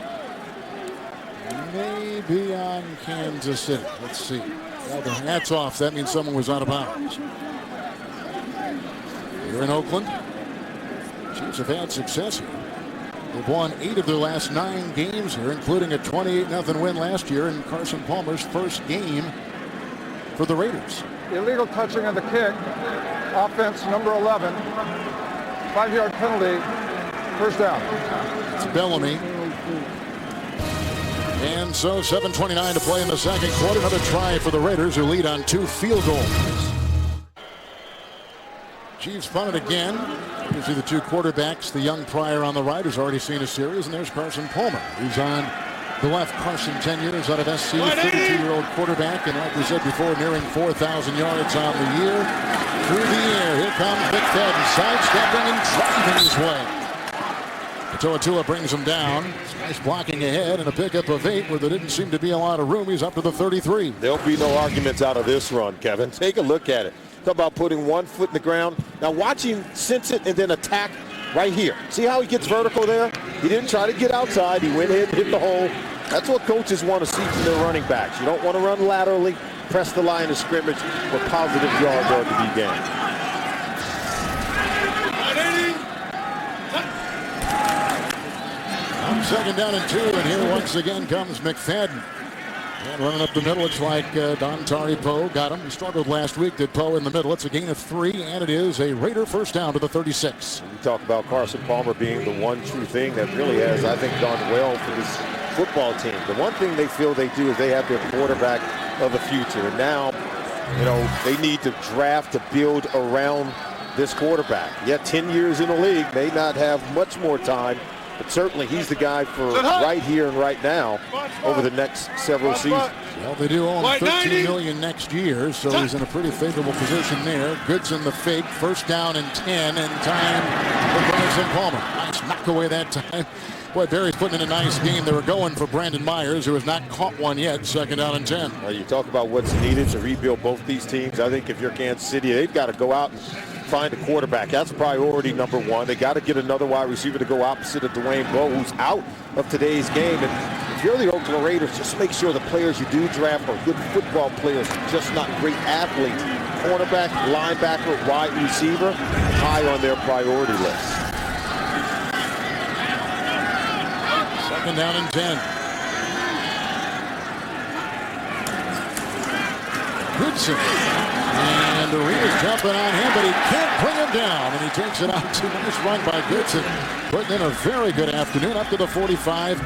Maybe on Kansas City. Let's see. Well, the hat's off. That means someone was out of bounds. Here in Oakland, Chiefs have had success here. They've won 8 of their last 9 games here, including a 28-0 win last year in Carson Palmer's first game for the Raiders. Illegal touching of the kick. Offense number 11. 5-yard penalty. First down. It's Bellamy. And so 7:29 to play in the second quarter. Another try for the Raiders, who lead on 2 field goals. Chiefs punted again. You see the 2 quarterbacks. The young Pryor on the right, who's already seen a series. And there's Carson Palmer, who's on the left. Carson, 10 years out of SC, 32-year-old quarterback. And like we said before, nearing 4,000 yards on the year. Through the air, here comes McFadden, sidestepping and driving his way. Toatula brings him down. Nice blocking ahead and a pickup of 8 where there didn't seem to be a lot of room. He's up to the 33. There'll be no arguments out of this run, Kevin. Take a look at it. Talk about putting one foot in the ground. Now watch him sense it and then attack right here. See how he gets vertical there? He didn't try to get outside. He went ahead and hit the hole. That's what coaches want to see from their running backs. You don't want to run laterally, press the line of scrimmage where positive yards are to be gained. Second down and 2, and here once again comes McFadden. And running up the middle, it's like Dontari Poe got him. He struggled last week, did Poe in the middle. It's a gain of 3, and it is a Raider first down to the 36. You talk about Carson Palmer being the one true thing that really has, I think, done well for this football team. The one thing they feel they do is they have their quarterback of the future. And now, you know, they need to draft to build around this quarterback. Yet 10 years in the league, may not have much more time. But certainly he's the guy for right here and right now over the next several seasons. Well, they do own $13 million next year, so he's in a pretty favorable position there. Goodson the fake, first down and 10, and time for Carson Palmer. Nice knock away that time. Boy, Barry's putting in a nice game. They were going for Brandon Myers, who has not caught one yet. Second down and 10. Well, you talk about what's needed to rebuild both these teams. I think if you're Kansas City, they've got to go out and find a quarterback. That's priority number one. They got to get another wide receiver to go opposite of Dwayne Bowe, who's out of today's game. And if you're the Oakland Raiders, just make sure the players you do draft are good football players, just not great athletes. Cornerback, linebacker, wide receiver, high on their priority list. Second down and 10. Goodson. And the Raiders jumping on him, but he can't bring him down. And he takes it out. Nice run by Goodson. Putting in a very good afternoon up to the 45.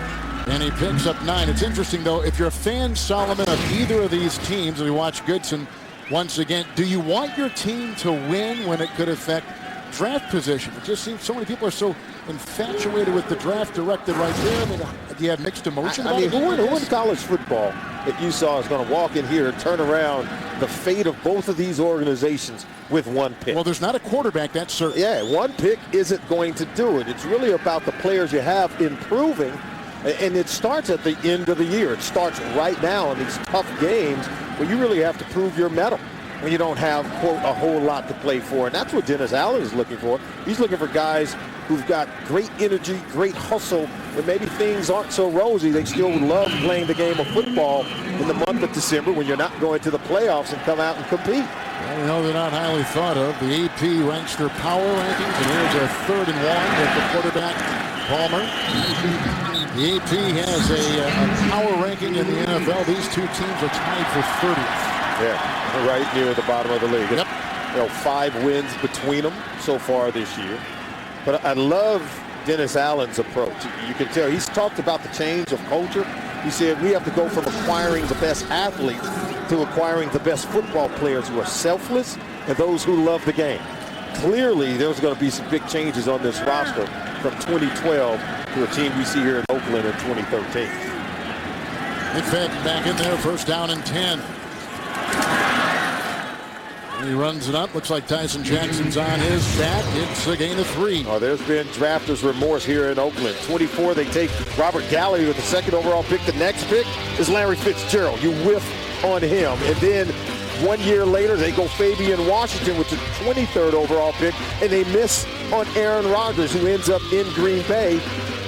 And he picks up 9. It's interesting, though, if you're a fan, Solomon, of either of these teams, and we watch Goodson once again, do you want your team to win when it could affect draft position? It just seems so many people are so infatuated with the draft directed right there. I mean, do you have mixed emotion? I mean, who in college football that you saw is going to walk in here and turn around the fate of both of these organizations with one pick? Well, there's not a quarterback, that's certain. Yeah, one pick isn't going to do it. It's really about the players you have improving, and it starts at the end of the year. It starts right now in these tough games where you really have to prove your mettle when you don't have, quote, a whole lot to play for. And that's what Dennis Allen is looking for. He's looking for guys who've got great energy, great hustle, and maybe things aren't so rosy. They still would love playing the game of football in the month of December when you're not going to the playoffs and come out and compete. Well, you know, they're not highly thought of. The AP ranks their power rankings, and here's a 3rd and 1 with the quarterback, Palmer. The AP has a power ranking in the NFL. These two teams are tied for 30th. Yeah, right near the bottom of the league. Yep. You know, 5 wins between them so far this year. But I love Dennis Allen's approach. You can tell he's talked about the change of culture. He said we have to go from acquiring the best athletes to acquiring the best football players who are selfless and those who love the game. Clearly, there's going to be some big changes on this roster from 2012 to a team we see here in Oakland in 2013. McFadden back in there, first down and 10. He runs it up. Looks like Tyson Jackson's on his back. It's a gain of 3. Oh, there's been drafters' remorse here in Oakland. 24, they take Robert Galley with the 2nd overall pick. The next pick is Larry Fitzgerald. You whiff on him. And then 1 year later, they go Fabian Washington with the 23rd overall pick, and they miss on Aaron Rodgers, who ends up in Green Bay.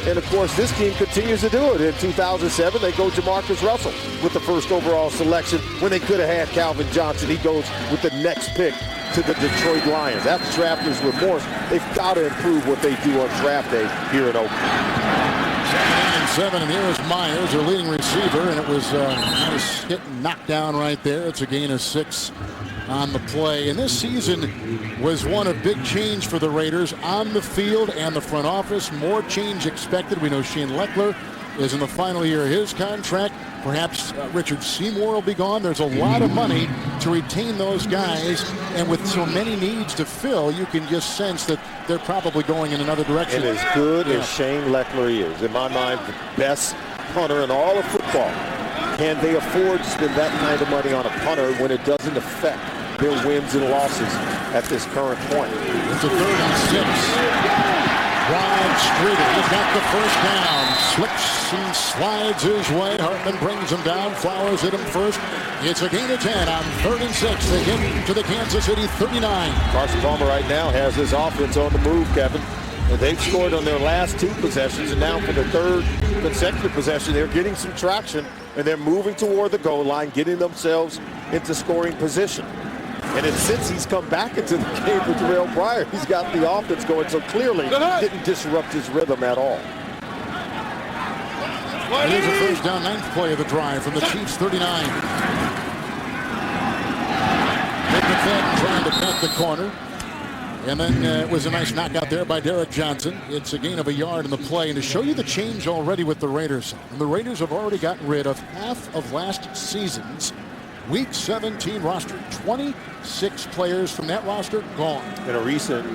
And, of course, this team continues to do it. In 2007, they go Jamarcus Russell with the 1st overall selection when they could have had Calvin Johnson. He goes with the next pick to the Detroit Lions. That's drafters' remorse. They've got to improve what they do on draft day here in Oakland. 2nd and 7, and here is Myers, their leading receiver, and it was a nice hit and knockdown right there. It's a gain of 6 on the play. And this season was one of big change for the Raiders on the field and the front office. More change expected. We know Shane Leckler is in the final year of his contract. Perhaps Richard Seymour will be gone. There's a lot of money to retain those guys, and with so many needs to fill, you can just sense that they're probably going in another direction. And as good as Shane Leckler is, in my mind, the best punter in all of football, can they afford to spend that kind of money on a punter when it doesn't affect their wins and losses at this current point? It's a 3rd and 6. Wide Streeter. He's got the first down. Slips and slides his way. Hartman brings him down. Flowers hit him first. It's a gain of 10 on 3rd and 6. They get to the Kansas City 39. Carson Palmer right now has his offense on the move, Kevin. And they've scored on their last 2 possessions, and now for the 3rd consecutive possession, they're getting some traction, and they're moving toward the goal line, getting themselves into scoring position. And since he's come back into the game with Terrell Pryor, he's got the offense going, so clearly didn't disrupt his rhythm at all. Here's a first down, 9th play of the drive from the Chiefs 39. McFadden trying to cut the corner. And then it was a nice knockout there by Derek Johnson. It's a gain of a yard in the play. And to show you the change already with the Raiders, and the Raiders have already gotten rid of half of last season's Week 17 roster. 26 players from that roster gone. And a recent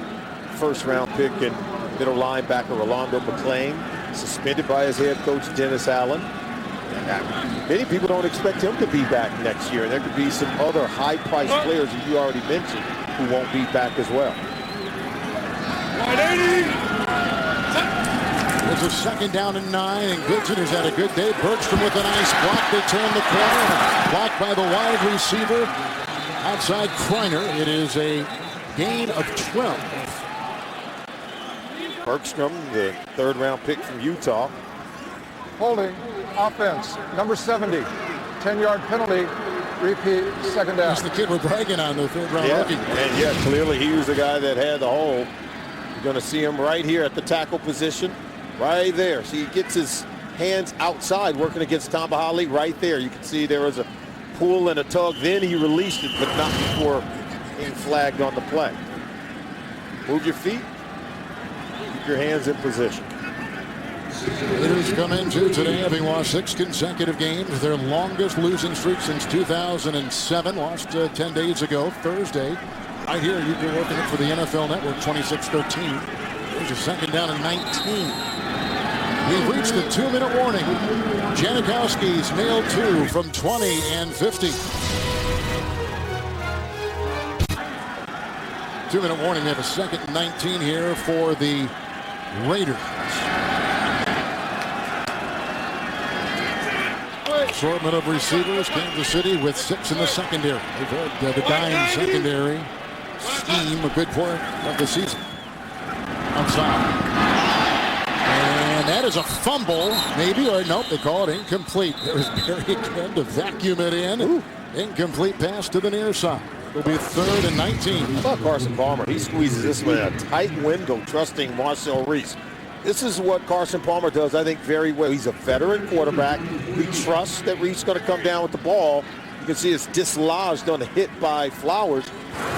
first-round pick and middle linebacker Rolando McClain, suspended by his head coach Dennis Allen. Many people don't expect him to be back next year. And there could be some other high-priced players that you already mentioned who won't be back as well. It's a 2nd down and 9, and Goodson has had a good day. Bergstrom with a nice block. They turn the corner. Blocked by the wide receiver outside Kreiner. It is a gain of 12. Bergstrom, the 3rd-round pick from Utah. Holding, offense, number 70. 10-yard penalty, repeat, 2nd down. That's the kid we're bragging on, the 3rd-round rookie. And yeah, clearly he was the guy that had the hole. You're going to see him right here at the tackle position, right there. See, he gets his hands outside working against Tambahali right there. You can see there was a pull and a tug. Then he released it, but not before being flagged on the play. Move your feet. Keep your hands in position. Raiders come into today having lost 6 consecutive games. Their longest losing streak since 2007. Lost 10 days ago, Thursday. Right here, you've been working it for the NFL Network, 26-13. There's a 2nd down and 19. We've reached the 2-minute warning. Janikowski's nailed 2 from 20 and 50. 2-minute warning. We have a 2nd and 19 here for the Raiders. Assortment of receivers. Kansas City with 6 in the secondary. They've had the dime secondary scheme a good part of the season. Outside. And that is a fumble, maybe, or nope, they call it incomplete. There's Barry again to vacuum it in. Ooh. Incomplete pass to the near side. It'll be 3rd and 19. How about Carson Palmer? He squeezes this one in a tight window, trusting Marcel Reese. This is what Carson Palmer does, I think, very well. He's a veteran quarterback. He trusts that Reese is going to come down with the ball. You can see it's dislodged on a hit by Flowers.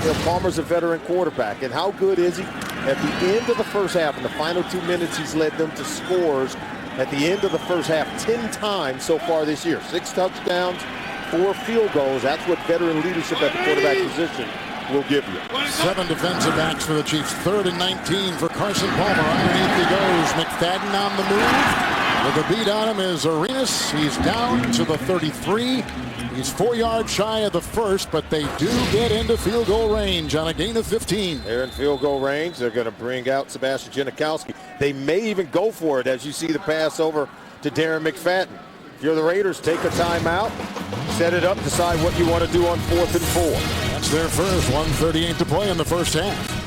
You know, Palmer's a veteran quarterback. And how good is he? At the end of the first half, in the final 2 minutes, he's led them to scores at the end of the first half 10 times so far this year. 6 touchdowns, 4 field goals. That's what veteran leadership at the quarterback position will give you. 7 defensive backs for the Chiefs. 3rd and 19 for Carson Palmer. Underneath he goes. McFadden on the move. With a beat on him is Arenas. He's down to the 33. He's 4 yards shy of the first, but they do get into field goal range on a gain of 15. They're in field goal range. They're going to bring out Sebastian Janikowski. They may even go for it as you see the pass over to Darren McFadden. If you're the Raiders, take a timeout, set it up, decide what you want to do on 4th and 4. That's their first. 1:38 to play in the first half.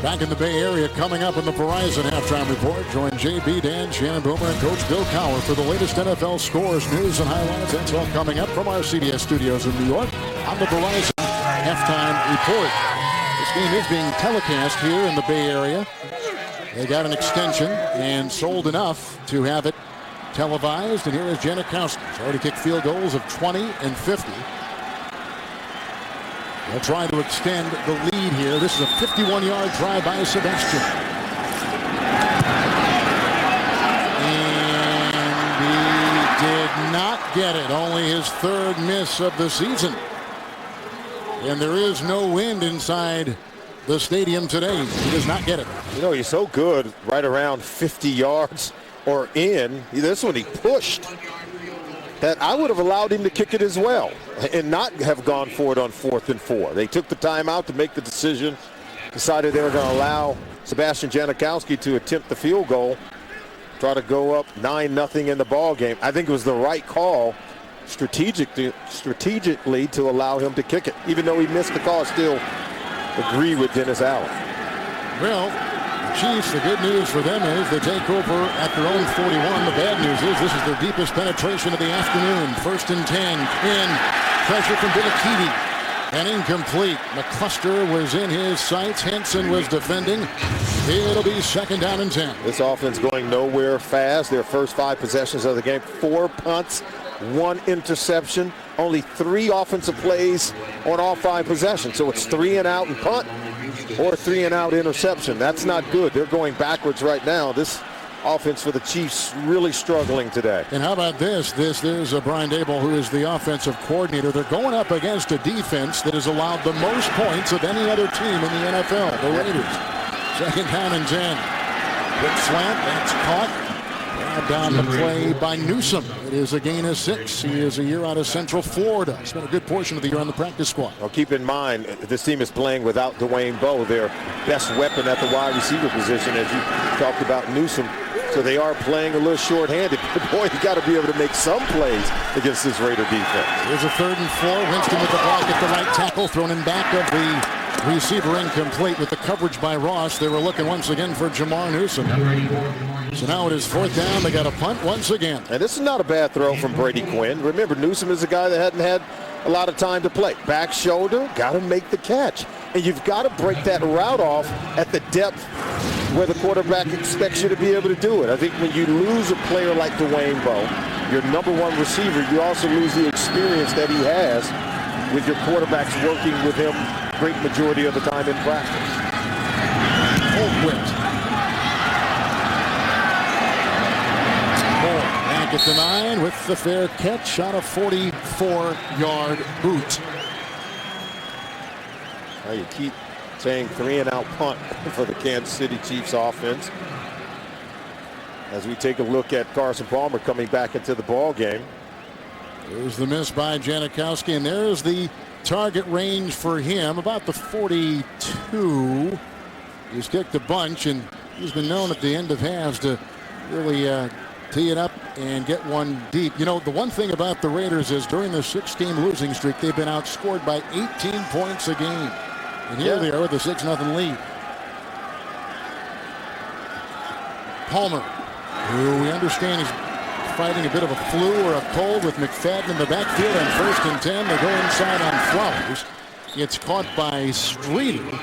Back in the Bay Area, coming up in the Verizon Halftime Report. Join JB, Dan, Shannon Boomer, and Coach Bill Cowher for the latest NFL scores, news, and highlights. That's all coming up from our CBS studios in New York on the Verizon Halftime Report. This game is being telecast here in the Bay Area. They got an extension and sold enough to have it televised. And here is Janikowski. He's already kicked field goals of 20 and 50. They'll try to extend the lead here. This is a 51-yard try by Sebastian. And he did not get it. Only his 3rd miss of the season. And there is no wind inside the stadium today. He does not get it. You know, he's so good right around 50 yards or in. This one he pushed. That I would have allowed him to kick it as well and not have gone for it on 4th and 4. They took the timeout to make the decision decided they were going to allow Sebastian Janikowski to attempt the field goal, try to go up 9-0 in the ball game. I think it was the right call strategically to allow him to kick it. Even though he missed the call, still agree with Dennis Allen. Well, the Chiefs, the good news for them is they take over at their own 41. The bad news is this is their deepest penetration of the afternoon. 1st and 10. In. Pressure from Janikowski. And incomplete. McCluster was in his sights. Henson was defending. It'll be 2nd down and 10. This offense going nowhere fast. Their first 5 possessions of the game. 4 punts, 1 interception. Only 3 offensive plays on all 5 possessions. So it's 3 and out and punt or 3 and out interception. That's not good. They're going backwards right now. This offense for the Chiefs really struggling today. And how about this? This is Brian Daboll, who is the offensive coordinator. They're going up against a defense that has allowed the most points of any other team in the NFL, the Raiders. 2nd down and 10. Good slant. That's caught. Grabbed on the play by Newsome. It is a gain of 6. He is a year out of Central Florida. Spent a good portion of the year on the practice squad. Well, keep in mind, this team is playing without Dwayne Bowe, their best weapon at the wide receiver position, as you talked about Newsome. So they are playing a little short-handed. But boy, you got to be able to make some plays against this Raider defense. Here's a 3rd and 4. Winston with the block at the right tackle, thrown in back of the receiver, incomplete with the coverage by Ross. They were looking once again for Jamar Newsome. So now it is 4th down. They got a punt once again. And this is not a bad throw from Brady Quinn. Remember, Newsome is a guy that hadn't had a lot of time to play. Back shoulder, got to make the catch. And you've got to break that route off at the depth where the quarterback expects you to be able to do it. I think when you lose a player like Dwayne Bowe, your #1 receiver, you also lose the experience that he has with your quarterbacks working with him great majority of the time in practice. Holquist. Moore back at the 9 with the fair catch. Shot a 44-yard boot. Now you keep saying 3 and out punt for the Kansas City Chiefs offense. As we take a look at Carson Palmer coming back into the ball game. There's the miss by Janikowski, and there's the target range for him, about the 42. He's kicked a bunch, and he's been known at the end of halves to really tee it up and get one deep. You know, the one thing about the Raiders is during the 6-game losing streak, they've been outscored by 18 points a game. And here they are with a 6-0 lead. Palmer, who we understand is fighting a bit of a flu or a cold with McFadden in the backfield on 1st and 10. They go inside on Flowers. It's caught by Streeter.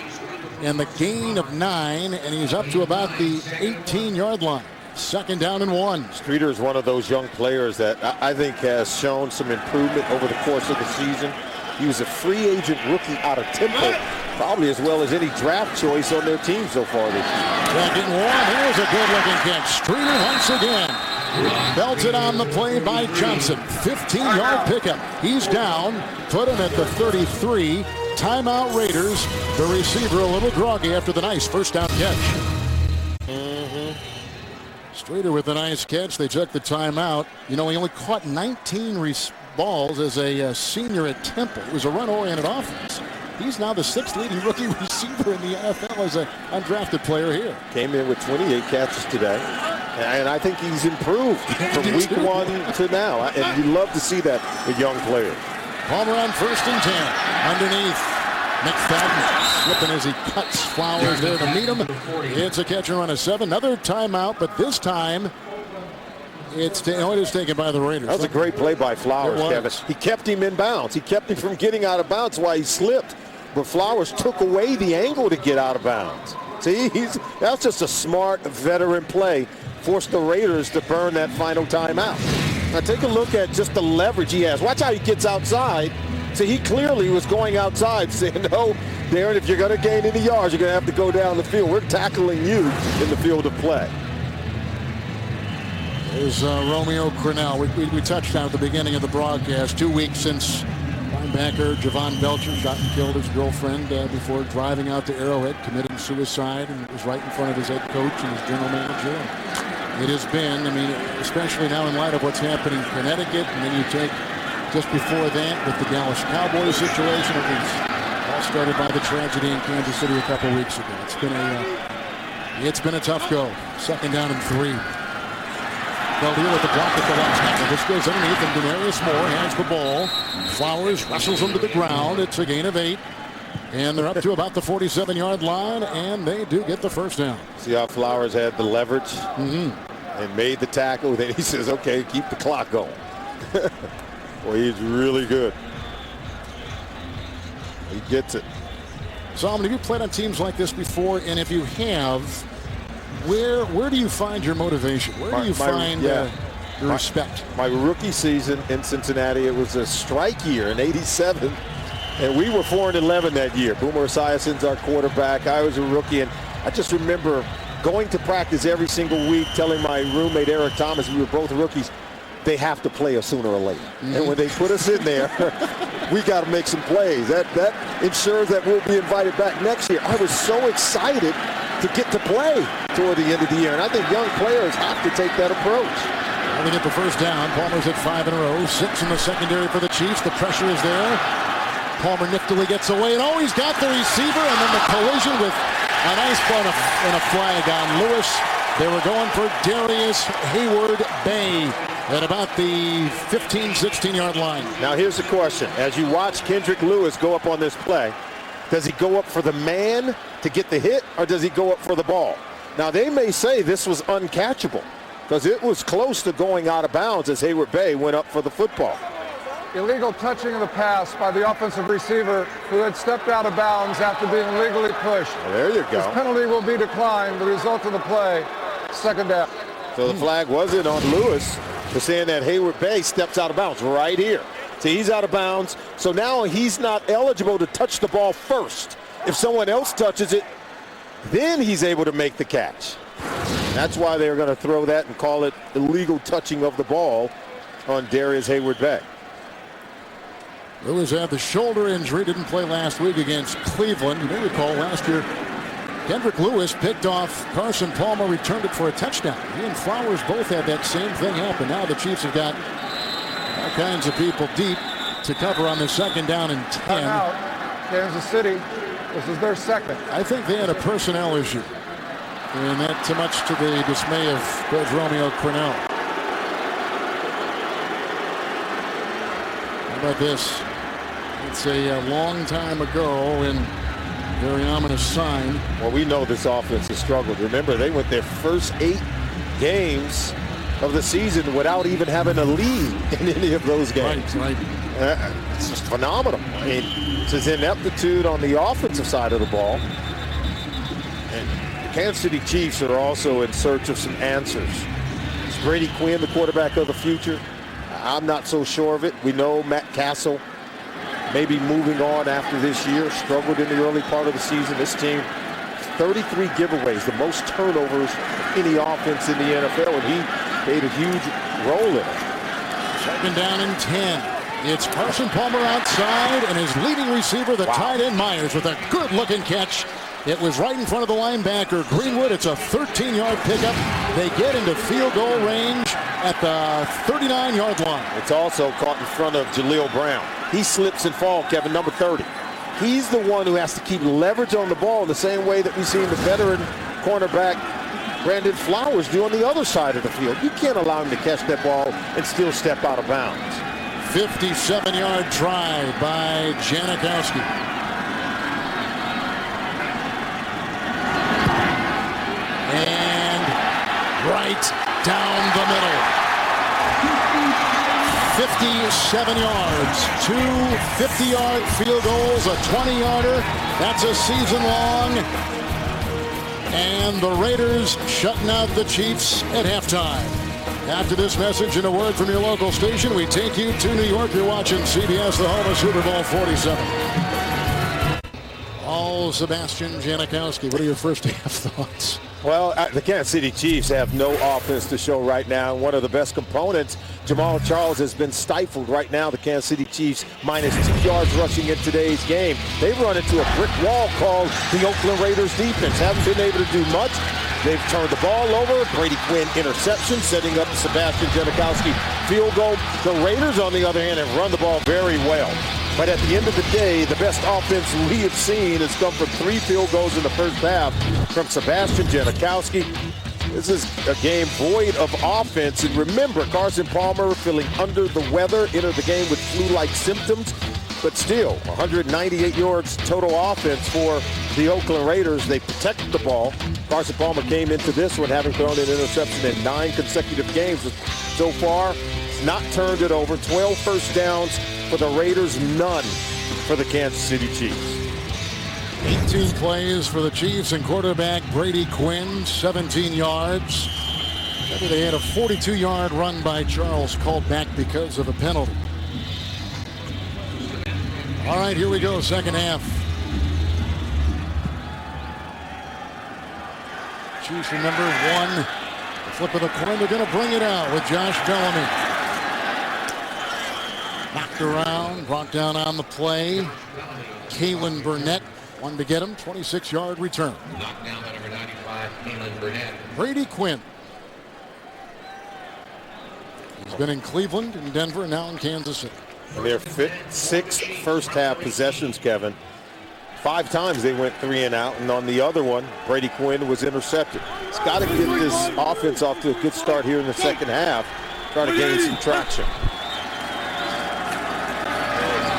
And the gain of 9, and he's up to about the 18-yard line. 2nd down and 1. Streeter is one of those young players that I think has shown some improvement over the course of the season. He was a free agent rookie out of Temple, probably as well as any draft choice on their team so far this year. 2nd and 1. Here's a good-looking catch. Streeter once again. Belted on the play by Johnson. 15-yard pickup. He's down. Put him at the 33. Timeout Raiders. The receiver a little groggy after the nice 1st down catch. Streeter with a nice catch. They took the timeout. You know, he only caught 19 balls as a senior at Temple. It was a run-oriented offense. He's now the 6th leading rookie receiver in the NFL as an undrafted player here. Came in with 28 catches today. And I think he's improved from week 1 to now. And you love to see that with young players. Palmer on 1st and 10. Underneath. McFadden slipping as he cuts Flowers there to meet him. It's a catch and run of 7. Another timeout, but this time it is taken by the Raiders. That was a great play by Flowers, Kevin. He kept him in bounds. He kept him from getting out of bounds while he slipped. But Flowers took away the angle to get out of bounds. See, that's just a smart veteran play. Forced the Raiders to burn that final timeout. Now take a look at just the leverage he has. Watch how he gets outside. See, he clearly was going outside saying, no, Darren, if you're going to gain any yards, you're going to have to go down the field. We're tackling you in the field of play. There's Romeo Crennel. We touched on at the beginning of the broadcast. 2 weeks since linebacker Javon Belcher shot and killed his girlfriend before driving out to Arrowhead, committing suicide, and it was right in front of his head coach and his general manager. It has been, I mean, especially now in light of what's happening in Connecticut, and then you take just before that with the Dallas Cowboys situation, it was Started by the tragedy in Kansas City a couple weeks ago. It's been a tough go. 2nd down and 3. They'll deal with the block at the last tackle. This goes underneath, and Denarius Moore has the ball. Flowers wrestles him to the ground. It's a gain of 8. And they're up to about the 47-yard line, and they do get the first down. See how Flowers had the leverage and made the tackle. Then he says, okay, keep the clock going. Well, he's really good. He gets it. Solomon, have you played on teams like this before? And if you have, where do you find your motivation? Where do you find your respect? My rookie season in Cincinnati, it was a strike year in '87. And we were 4-11 that year. Boomer Esiason's our quarterback. I was a rookie, and I just remember going to practice every single week, telling my roommate Eric Thomas, we were both rookies, they have to play us sooner or later. And when they put us in there, we got to make some plays. That ensures that we'll be invited back next year. I was so excited to get to play toward the end of the year, and I think young players have to take that approach. They get the first down. Palmer's at 5 in a row. 6 in the secondary for the Chiefs. The pressure is there. Palmer niftily gets away, and he's got the receiver, and then the collision with a nice play and a flag on Lewis. They were going for Darius Hayward-Bay at about the 15, 16-yard line. Now here's the question. As you watch Kendrick Lewis go up on this play, does he go up for the man to get the hit, or does he go up for the ball? Now they may say this was uncatchable because it was close to going out of bounds as Hayward-Bay went up for the football. Illegal touching of the pass by the offensive receiver who had stepped out of bounds after being legally pushed. Well, there you go. This penalty will be declined. The result of the play, 2nd down. So the flag wasn't on Lewis for saying that Hayward-Bay steps out of bounds right here. See, he's out of bounds. So now he's not eligible to touch the ball first. If someone else touches it, then he's able to make the catch. That's why they're going to throw that and call it illegal touching of the ball on Darius Hayward-Bay. Lewis had the shoulder injury, didn't play last week against Cleveland. You may recall last year, Kendrick Lewis picked off Carson Palmer, returned it for a touchdown. He and Flowers both had that same thing happen. Now the Chiefs have got all kinds of people deep to cover on the 2nd down and 10. Timeout, Kansas City. This is their 2nd. I think they had a personnel issue, and that too much to the dismay of Coach Romeo Cornell. How about this? It's a long time ago, and very ominous sign. Well, we know this offense has struggled. Remember, they went their first 8 games of the season without even having a lead in any of those games. Right. It's just phenomenal. I mean, it's his ineptitude on the offensive side of the ball. And the Kansas City Chiefs are also in search of some answers. Is Brady Quinn the quarterback of the future? I'm not so sure of it. We know Matt Castle maybe moving on after this year, struggled in the early part of the season. This team, 33 giveaways, the most turnovers of any offense in the NFL, and he played a huge role in it. 2nd down and 10. It's Carson Palmer outside, and his leading receiver, the tight end Myers, with a good-looking catch. It was right in front of the linebacker, Greenwood. It's a 13-yard pickup. They get into field goal range at the 39-yard line. It's also caught in front of Jaleel Brown. He slips and falls, Kevin, number 30. He's the one who has to keep leverage on the ball the same way that we've seen the veteran cornerback Brandon Flowers do on the other side of the field. You can't allow him to catch that ball and still step out of bounds. 57-yard try by Janikowski. And right down the middle. 57 yards, 2 50-yard field goals, a 20-yarder. That's a season long. And the Raiders shutting out the Chiefs at halftime. After this message and a word from your local station, we take you to New York. You're watching CBS, the home of Super Bowl 47. Sebastian Janikowski, what are your first half thoughts? Well, the Kansas City Chiefs have no offense to show right now. One of the best components, Jamal Charles, has been stifled right now. The Kansas City Chiefs minus 2 yards rushing in today's game. They've run into a brick wall called the Oakland Raiders defense. Haven't been able to do much. They've turned the ball over. Brady Quinn interception, setting up the Sebastian Janikowski field goal. The Raiders, on the other hand, have run the ball very well. But at the end of the day, the best offense we have seen has come from 3 field goals in the first half from Sebastian Janikowski. This is a game void of offense. And remember, Carson Palmer, feeling under the weather, entered the game with flu-like symptoms. But still, 198 yards total offense for the Oakland Raiders. They protected the ball. Carson Palmer came into this one having thrown an interception in 9 consecutive games. So far, he's not turned it over. 12 first downs for the Raiders, none for the Kansas City Chiefs. 18 plays for the Chiefs, and quarterback Brady Quinn, 17 yards. They had a 42-yard run by Charles called back because of a penalty. All right, here we go, second half. Chiefs, remember, one. The flip of the coin, they're going to bring it out with Josh Bellamy. Knocked around, brought down on the play. Kalen Burnett, one to get him, 26-yard return. Knocked down by number 95, Kalen Burnett. Brady Quinn. He's been in Cleveland, in Denver, and now in Kansas City. Their 6 first-half possessions, Kevin. 5 times they went 3 and out, and on the other one, Brady Quinn was intercepted. He's got to get this offense off to a good start here in the second half, try to gain some traction.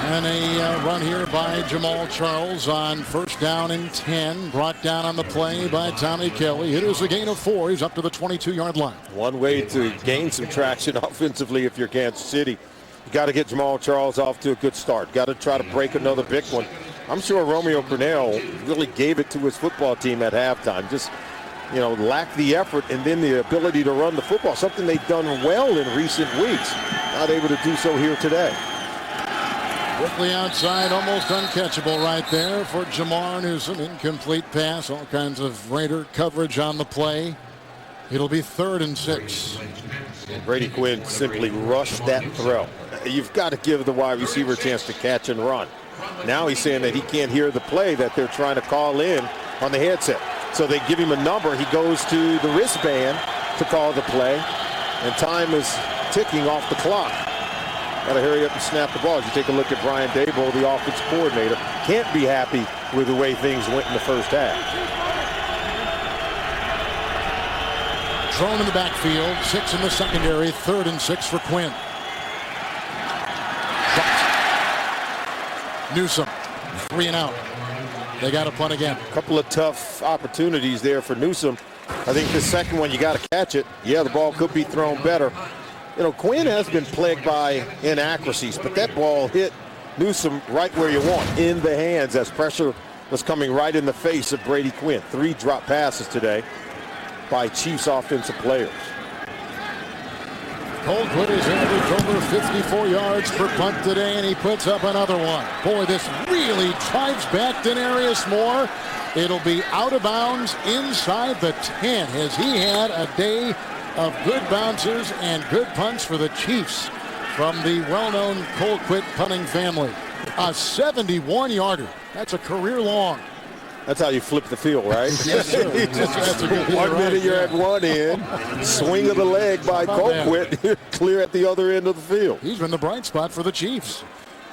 And a run here by Jamal Charles on first down and 10. Brought down on the play by Tommy Kelly. It is a gain of 4. He's up to the 22-yard line. One way to gain some traction offensively if you're Kansas City, you got to get Jamal Charles off to a good start. Got to try to break another big one. I'm sure Romeo Cornell really gave it to his football team at halftime. Just, lacked the effort and then the ability to run the football, something they've done well in recent weeks. Not able to do so here today. Quickly outside, almost uncatchable right there for Jamar Newsom. Incomplete pass, all kinds of Raider coverage on the play. It'll be 3rd and 6. Brady Quinn simply rushed that throw. You've got to give the wide receiver a chance to catch and run. Now he's saying that he can't hear the play that they're trying to call in on the headset. So they give him a number. He goes to the wristband to call the play, and time is ticking off the clock. Got to hurry up and snap the ball. As you take a look at Brian Daboll, the offense coordinator, can't be happy with the way things went in the first half. Thrown in the backfield, 6 in the secondary, 3rd and 6 for Quinn. Newsom, 3 and out. They got a punt again. A couple of tough opportunities there for Newsom. I think the second one, you got to catch it. Yeah, the ball could be thrown better. Quinn has been plagued by inaccuracies, but that ball hit Newsom right where you want, in the hands, as pressure was coming right in the face of Brady Quinn. 3 drop passes today by Chiefs offensive players. Colquitt has averaged over 54 yards per punt today, and he puts up another one. Boy, this really drives back Denarius Moore. It'll be out of bounds inside the 10 as he had a day of good bounces and good punts for the Chiefs from the well-known Colquitt punting family. A 71-yarder. That's a career long. That's how you flip the field, right? Yes, sir. That's a good 1 minute you're right, at one end, swing of the leg by Colquitt, clear at the other end of the field. He's been the bright spot for the Chiefs.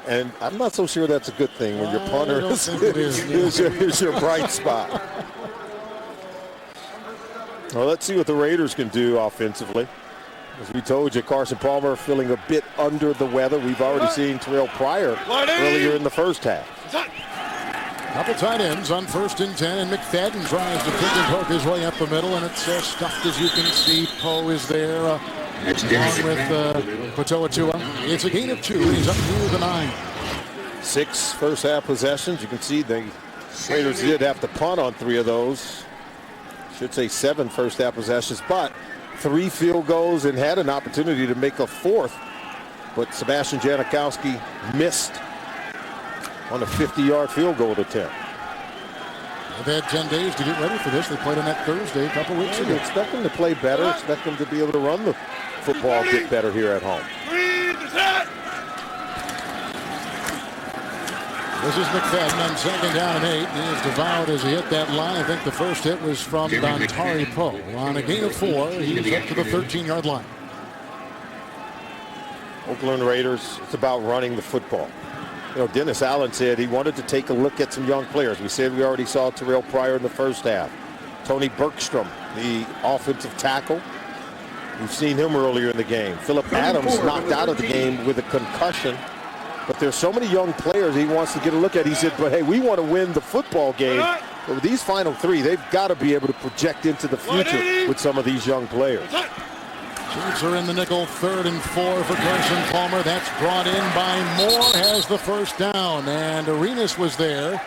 And I'm not so sure that's a good thing when your punter is your bright spot. Well, let's see what the Raiders can do offensively. As we told you, Carson Palmer feeling a bit under the weather. We've already seen Terrell Pryor earlier in the first half. Couple tight ends on 1st and 10, and McFadden tries to pick and poke his way up the middle, and it's stuffed, as you can see. Poe is there along with Potoa Tua. It's a gain of 2, and he's up to the 9. 6 first half possessions. You can see the Raiders did have to punt on 3 of those. Should say 7 first half possessions, but 3 field goals and had an opportunity to make a 4th. But Sebastian Janikowski missed on a 50-yard field goal attempt. They've had 10 days to get ready for this. They played on that Thursday a couple weeks ago. Expect them to play better. Expect them to be able to run the football a bit better here at home. This is McFadden on 2nd down and 8. He is devoured as he hit that line. I think the first hit was from Dontari Poe. On a gain of 4, he's up to the 13-yard line. Oakland Raiders, it's about running the football. You know, Dennis Allen said he wanted to take a look at some young players. We said we already saw Terrell Pryor in the first half. Tony Bergstrom, the offensive tackle. We've seen him earlier in the game. Phillip Adams knocked out of the game with a concussion. But there's so many young players he wants to get a look at. He said, but hey, we want to win the football game. But with these final three, they've got to be able to project into the future with some of these young players. Chiefs are in the nickel, 3rd and 4 for Carson Palmer. That's brought in by Moore, has the first down. And Arenas was there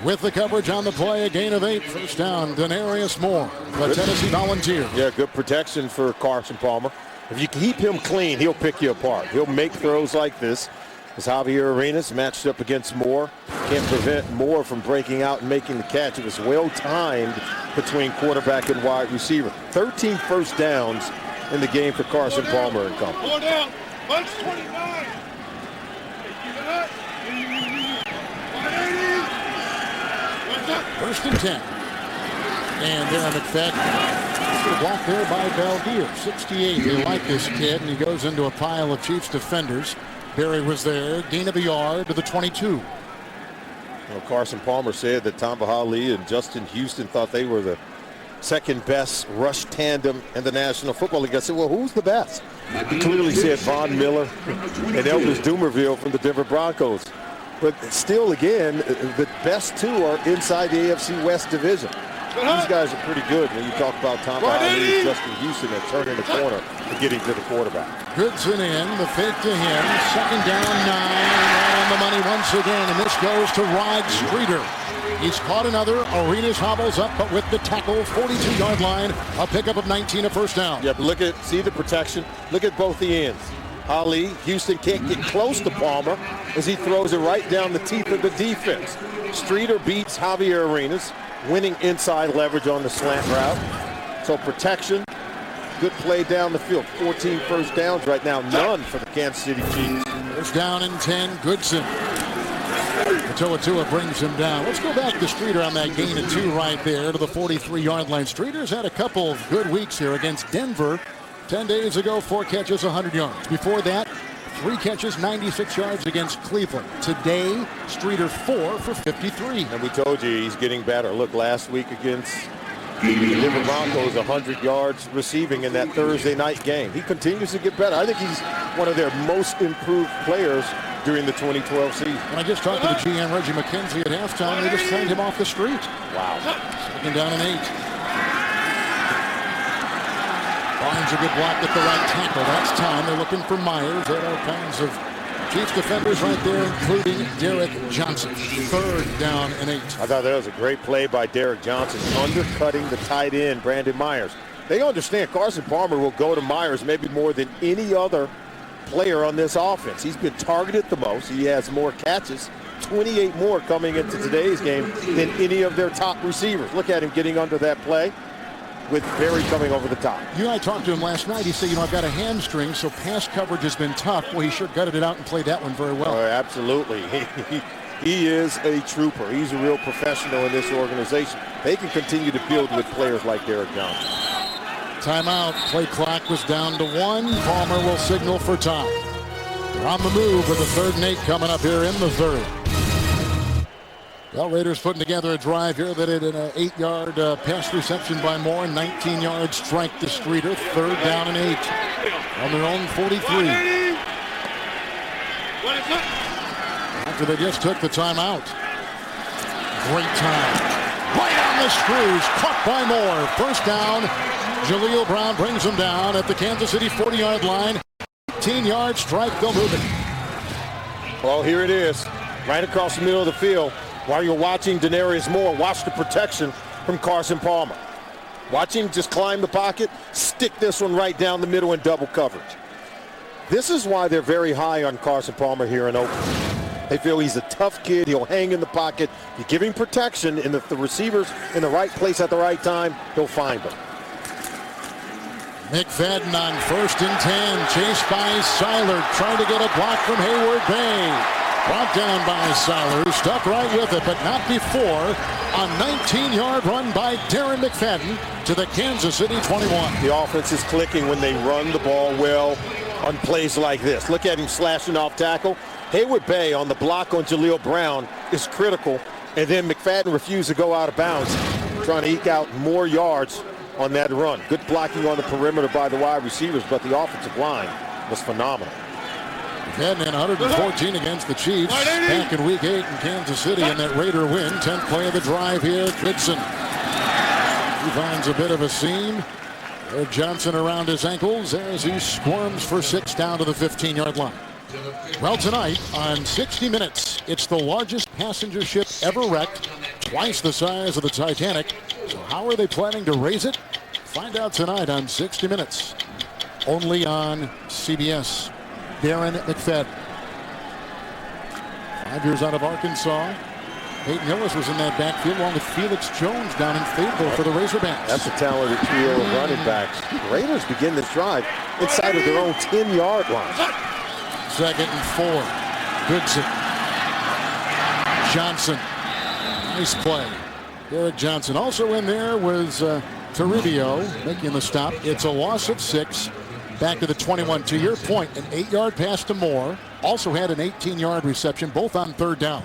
with the coverage on the play, a gain of 8. First down, Denarius Moore, the Tennessee Volunteers. Yeah, good protection for Carson Palmer. If you keep him clean, he'll pick you apart. He'll make throws like this. As Javier Arenas matched up against Moore. Can't prevent Moore from breaking out and making the catch. It was well timed between quarterback and wide receiver. 13 first downs in the game for Carson Palmer and company. 4 down. Punch 29. First and 10. And Darren McFadden blocked there by Valdir. 68. They like this kid, and he goes into a pile of Chiefs defenders. Barry was there. Gain of a yard to the 22. Well, Carson Palmer said that Tom Bahali and Justin Houston thought they were the second best rush tandem in the National Football League. I said, well, who's the best? He clearly said Von Miller and Elvis Dumerville from the Denver Broncos. But still, again, the best two are inside the AFC West division. These guys are pretty good when you talk about Tom Bahali and Justin Houston and turning the corner and getting to the quarterback. Goodson in, the fake to him. 2nd down, 9. Right on the money once again, and this goes to Rod Streeter. He's caught another. Arenas hobbles up, but with the tackle, 42-yard line, a pickup of 19, a first down. Yeah, but see the protection. Look at both the ends. Ali, Houston can't get close to Palmer as he throws it right down the teeth of the defense. Streeter beats Javier Arenas, winning inside leverage on the slant route. So protection, good play down the field. 14 first downs right now, none for the Kansas City Chiefs. First down and 10, Goodson. Tua brings him down. Let's go back to Streeter on that gain of 2 right there to the 43-yard line. Streeter's had a couple of good weeks here against Denver. 10 days ago, 4 catches, 100 yards. Before that, 3 catches, 96 yards against Cleveland. Today, Streeter 4 for 53. And we told you he's getting better. Look, last week against the Denver Broncos, 100 yards receiving in that Thursday night game. He continues to get better. I think he's one of their most improved players during the 2012 season. When I just talked to the GM, Reggie McKenzie, at halftime, they just signed him off the street. Wow. 2nd down and 8. Finds a good block at the right tackle. That's time. They're looking for Myers. There are all kinds of Chiefs defenders right there, including Derek Johnson. 3rd down and 8. I thought that was a great play by Derek Johnson, undercutting the tight end, Brandon Myers. They understand Carson Palmer will go to Myers maybe more than any other player on this offense. He's been targeted the most. He has more catches, 28 more coming into today's game than any of their top receivers. Look at him getting under that play with Barry coming over the top. You and I talked to him last night. He said, I've got a hamstring, so pass coverage has been tough. Well, he sure gutted it out and played that one very well. Absolutely. He is a trooper. He's a real professional in this organization. They can continue to build with players like Derek Johnson. Timeout. Play clock was down to 1. Palmer will signal for time. They're on the move with the 3rd and 8 coming up here in the 3rd. Well, Raiders putting together a drive here that had an 8-yard pass reception by Moore, 19-yard strike to Streeter, 3rd down and 8 on their own 43. After they just took the timeout. Great time. Right on the screws, caught by Moore. First down. Jaleel Brown brings him down at the Kansas City 40-yard line. 18-yard strike, they'll move it. Well, here it is, right across the middle of the field. While you're watching Denarius Moore, watch the protection from Carson Palmer. Watch him just climb the pocket, stick this one right down the middle in double coverage. This is why they're very high on Carson Palmer here in Oakland. They feel he's a tough kid. He'll hang in the pocket. You give him protection, and if the receiver's in the right place at the right time, he'll find them. McFadden on 1st and 10, chased by Seiler, trying to get a block from Hayward Bay. Brought down by Seiler, stuck right with it, but not before a 19-yard run by Darren McFadden to the Kansas City 21. The offense is clicking when they run the ball well on plays like this. Look at him slashing off tackle. Hayward Bay on the block on Jaleel Brown is critical, and then McFadden refused to go out of bounds, trying to eke out more yards on that run. Good blocking on the perimeter by the wide receivers, but the offensive line was phenomenal. McFadden in 114 against the Chiefs back in Week 8 in Kansas City in that Raider win. 10th play of the drive here. Goodson. He finds a bit of a seam. Eric Johnson around his ankles as he squirms for 6 down to the 15-yard line. Well, tonight on 60 Minutes, it's the largest passenger ship ever wrecked, twice the size of the Titanic. So how are they planning to raise it? Find out tonight on 60 Minutes, only on CBS. Darren McFadden, 5 years out of Arkansas. Peyton Hillis was in that backfield along with Felix Jones down in Fayetteville for the Razorbacks. That's a talented trio of running backs. The Raiders begin this drive inside of their own 10-yard line. 2nd and 4. Goodson. Johnson. Nice play. Eric Johnson. Also in there was Toribio making the stop. It's a loss of 6. Back to the 21. To your point, an 8-yard pass to Moore. Also had an 18-yard reception, both on 3rd down.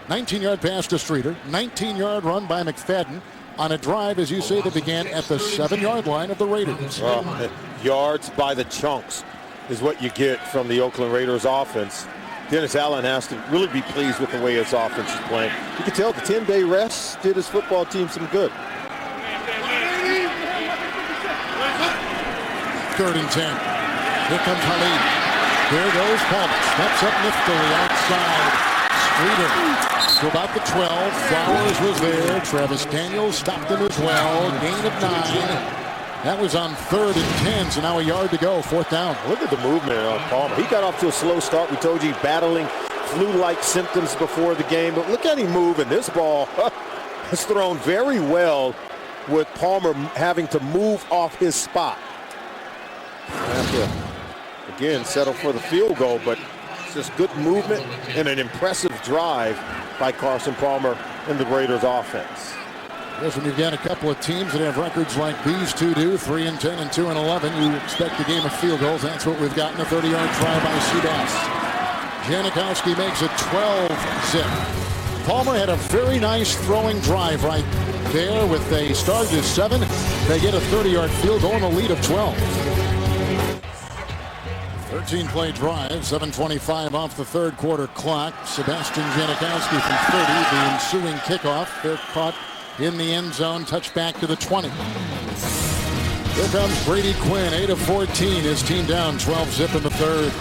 19-yard pass to Streeter. 19-yard run by McFadden on a drive, as you say, that began at the 7-yard line of the Raiders. Yards by the chunks is what you get from the Oakland Raiders offense. Dennis Allen has to really be pleased with the way his offense is playing. You can tell the 10-day rest did his football team some good. 3rd and 10. Here comes Khalid. There goes Palmer. Steps up niftily outside. Streeter to about the 12. Flowers was there. Travis Daniels stopped him as well. Gain of 9. That was on 3rd and 10, so now a yard to go. 4th down. Look at the movement on Palmer. He got off to a slow start. We told you battling flu-like symptoms before the game, but look at him move, and this ball is thrown very well with Palmer having to move off his spot. Have to, again, settle for the field goal, but it's just good movement and an impressive drive by Carson Palmer and the Raiders offense. Yes, when you've got a couple of teams that have records like these two do, 3 and 10 and 2 and 11, you expect a game of field goals. That's what we've got in a 30-yard try by Seabass. Janikowski makes it 12-zip. Palmer had a very nice throwing drive right there with a start at 7. They get a 30-yard field goal and a lead of 12. 13-play drive, 7:25 off the 3rd quarter clock. Sebastian Janikowski from 30, the ensuing kickoff. They're caught in the end zone, touchback to the 20. Here comes Brady Quinn, 8 of 14. His team down 12-zip in the 3rd.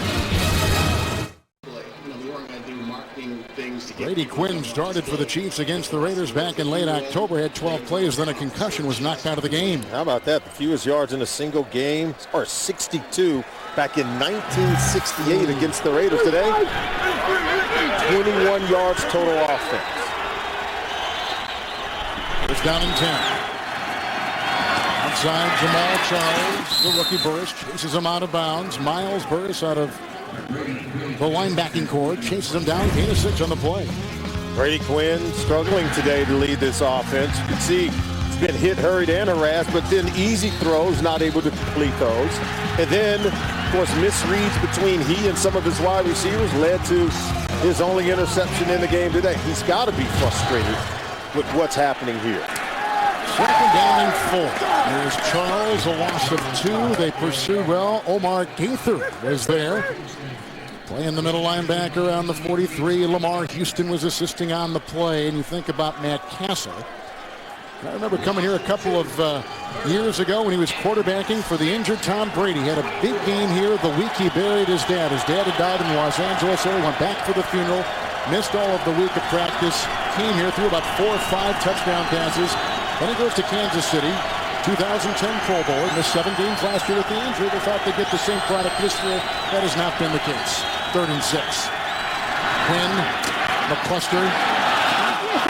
Brady Quinn started for the Chiefs against the Raiders back in late October. Had 12 plays, then a concussion, was knocked out of the game. How about that? The fewest yards in a single game are 62 back in 1968 against the Raiders. Today, 21 yards total offense. First down and 10. Outside Jamal Charles, the rookie Burris, chases him out of bounds. Miles Burris out of the linebacking core, chases him down, gain of 6 on the play. Brady Quinn struggling today to lead this offense. You can see he's been hit, hurried, and harassed, but then easy throws, not able to complete those. And then, of course, misreads between he and some of his wide receivers led to his only interception in the game today. He's got to be frustrated with what's happening here. 2nd down and 4. There's Charles, a loss of 2. They pursue well. Omar Gaither was there. Playing the middle linebacker on the 43. Lamar Houston was assisting on the play. And you think about Matt Castle. I remember coming here a couple of years ago when he was quarterbacking for the injured Tom Brady. He had a big game here the week he buried his dad. His dad had died in Los Angeles. So he went back for the funeral. Missed all of the week of practice. Came here, threw about 4 or 5 touchdown passes. Then he goes to Kansas City. 2010 Pro Bowl. Missed 7 games last year with the injury. They thought they'd get the same product this year. That has not been the case. 3rd and 6. Quinn, McCluster.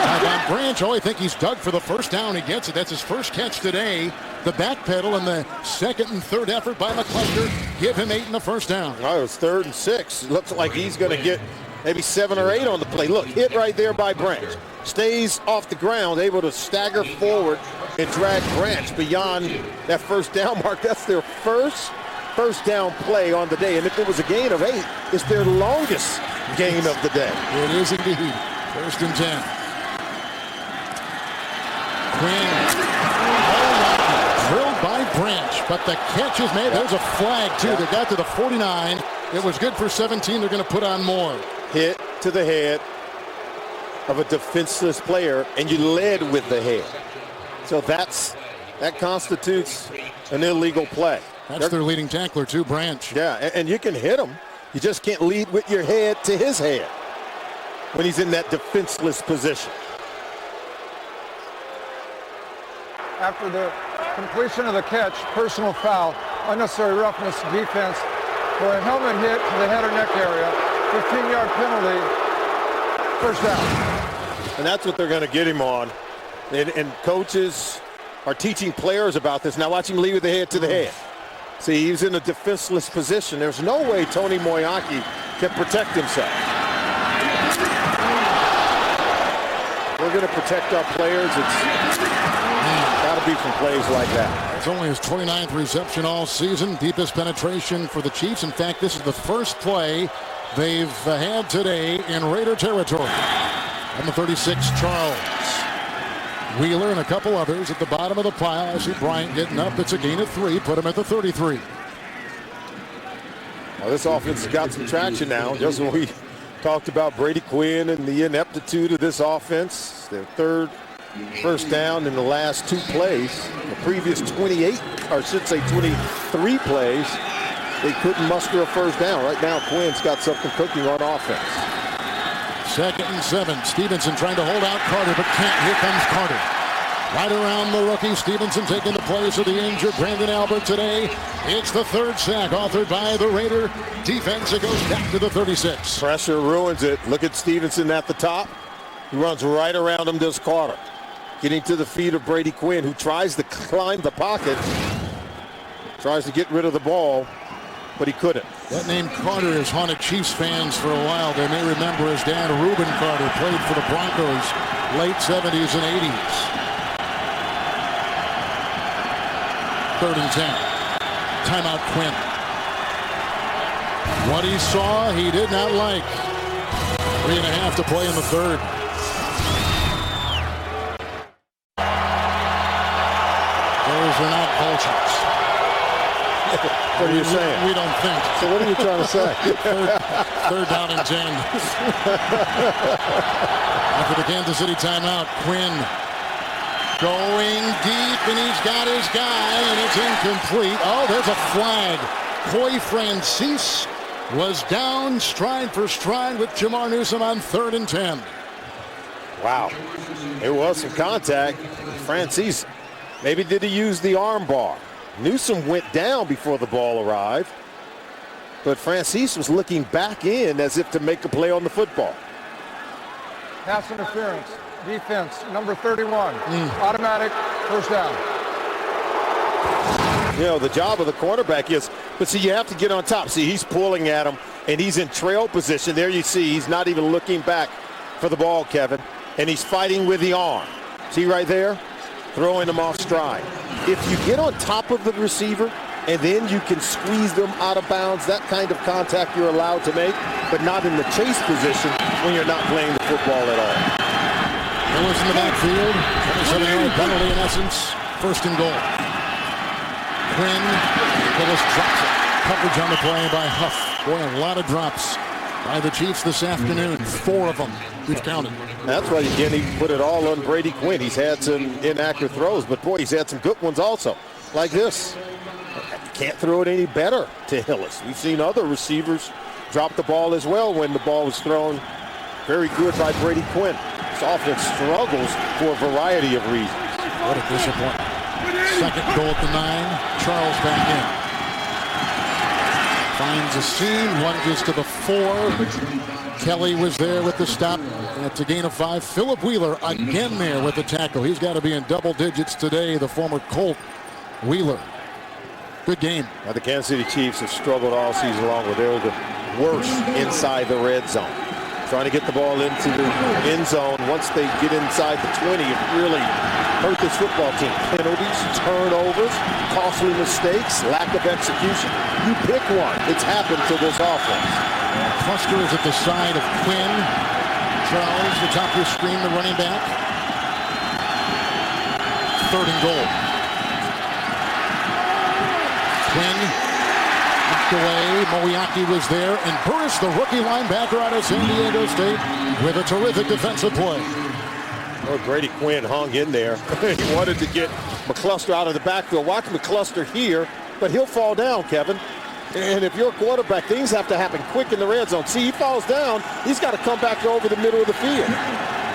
Tyvon Branch. Oh, I think he's dug for the first down. He gets it. That's his first catch today. The back pedal and the 2nd and 3rd effort by McCluster give him 8 in the first down. Oh, it was 3rd and 6. It looks like he's going to get maybe 7 or 8 on the play. Look, hit right there by Branch. Stays off the ground, able to stagger forward and drag Branch beyond that first down mark. That's their first first down play on the day. And if it was a gain of 8, it's their longest gain of the day. It is indeed. 1st and 10. Quinn. Drilled by Branch, but the catch is made. There's a flag, too. They got to the 49. It was good for 17. They're going to put on more. Hit to the head of a defenseless player, and you led with the head. So that constitutes an illegal play. That's their leading tackler, too, Branch. Yeah, and you can hit him. You just can't lead with your head to his head when he's in that defenseless position. After the completion of the catch, personal foul, unnecessary roughness, defense, for a helmet hit to the head or neck area, 15-yard penalty, 1st down. And that's what they're going to get him on. And coaches are teaching players about this. Now watch him lead with the head to the head. See, he's in a defenseless position. There's no way Tony Moyaki can protect himself. We're going to protect our players. It's got to be from plays like that. It's only his 29th reception all season. Deepest penetration for the Chiefs. In fact, this is the first play they've had today in Raider territory. On the 36, Charles. Wheeler and a couple others at the bottom of the pile. I see Bryant getting up. It's a gain of 3. Put him at the 33. Well, this offense has got some traction now. Just when we talked about Brady Quinn and the ineptitude of this offense. Their 3rd first down in the last 2 plays. The previous 28, or I should say 23 plays, they couldn't muster a first down. Right now, Quinn's got something cooking on offense. 2nd and 7. Stevenson trying to hold out Carter, but can't. Here comes Carter. Right around the rookie. Stevenson taking the place of the injured Brandon Albert today. It's the 3rd sack authored by the Raider defense. It goes back to the 36. Pressure ruins it. Look at Stevenson at the top. He runs right around him, does Carter. Getting to the feet of Brady Quinn, who tries to climb the pocket. Tries to get rid of the ball, but he couldn't. That name Carter has haunted Chiefs fans for a while. They may remember his dad, Reuben Carter, played for the Broncos late 70s and 80s. 3rd and 10. Timeout Quinn. What he saw, he did not like. 3.5 to play in the 3rd. Those are not vultures. What are you saying? We don't think. So what are you trying to say? 3rd down and 10. After the Kansas City timeout, Quinn going deep, and he's got his guy, and it's incomplete. Oh, there's a flag. Coy Francis was down stride for stride with Jamar Newsom on 3rd and 10. Wow. There was some contact. Francis, maybe did he use the arm bar? Newsom went down before the ball arrived, but Francis was looking back in as if to make a play on the football. Pass interference, defense, number 31, automatic 1st down. You know, the job of the quarterback is, but see, you have to get on top. See, he's pulling at him, and he's in trail position. There you see, he's not even looking back for the ball, Kevin, and he's fighting with the arm. See right there? Throwing them off stride. If you get on top of the receiver and then you can squeeze them out of bounds, that kind of contact you're allowed to make, but not in the chase position when you're not playing the football at all. Lewis in the backfield. 27-yard penalty in essence. 1st and goal. Quinn. Willis drops it. Coverage on the play by Huff. Boy, a lot of drops by the Chiefs this afternoon. 4 of them. We've counted. That's why you can't even put it all on Brady Quinn. He's had some inaccurate throws, but boy, he's had some good ones also. Like this. You can't throw it any better to Hillis. We've seen other receivers drop the ball as well when the ball was thrown. Very good by Brady Quinn. This offense struggles for a variety of reasons. What a disappointment. 2nd goal at the 9. Charles back in. Finds a seam, lunges to the 4. Kelly was there with the stop. It's a gain of 5. Philip Wheeler again there with the tackle. He's got to be in double digits today, the former Colt. Wheeler. Good game. Now the Kansas City Chiefs have struggled all season long, where they were the worst inside the red zone. trying to get the ball into the end zone. Once they get inside the 20, it really hurt this football team. Penalties, turnovers, costly mistakes, lack of execution. You pick one. It's happened to this offense. Cluster is at the side of Quinn. Charles, the top of your screen, the running back. 3rd and goal. Quinn knocked away. Moiaki was there. And Burris, the rookie linebacker out of San Diego State, with a terrific defensive play. Oh, Brady Quinn hung in there. He wanted to get McCluster out of the backfield. Watch McCluster here, but he'll fall down, Kevin. And if you're a quarterback, things have to happen quick in the red zone. See, he falls down. He's got to come back over the middle of the field.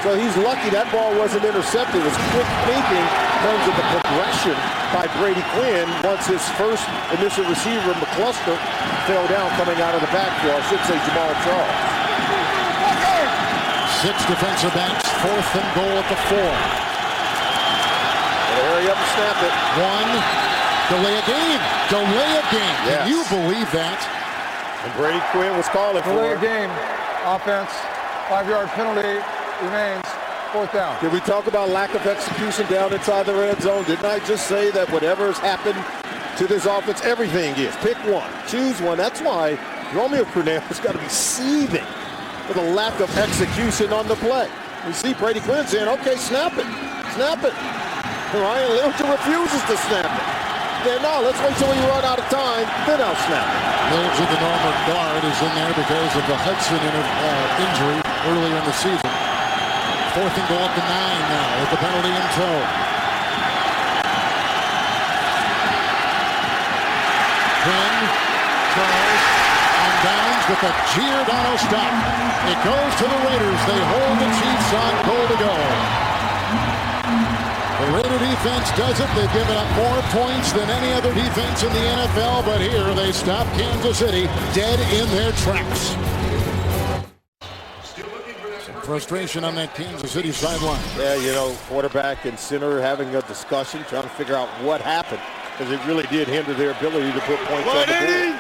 So he's lucky that ball wasn't intercepted. It was quick thinking in terms of the progression by Brady Quinn once his first initial receiver, McCluster, fell down coming out of the backfield. I should say Jamal Charles. 6 defensive backs, 4th and goal at the 4. Better hurry up and snap it. 1, delay a game. Delay a game. Yes. Can you believe that? And Brady Quinn was calling for Delay it. a game. Offense. 5-yard penalty remains. 4th down. Did we talk about lack of execution down inside the red zone? Didn't I just say that whatever has happened to this offense, everything is? Pick one. Choose one. That's why Romeo Cornell's got to be seething for the lack of execution on the play. You see Brady Quinn saying, okay, snap it. Snap it. Ryan Lilja refuses to snap it. Then no, let's wait till we run out of time, then I'll snap it. Lilja, the normal guard, is in there because of the Hudson injury earlier in the season. 4th and goal at the 9 now with the penalty in tow. Quinn, Charles, on downs with a Giordano stop. It goes to the Raiders. They hold the Chiefs on goal to go. The Raider defense does it. They've given up more points than any other defense in the NFL, but here they stop Kansas City dead in their tracks. Some frustration on that Kansas City sideline. Yeah, you know, quarterback and center having a discussion, trying to figure out what happened, because it really did hinder their ability to put points on the board.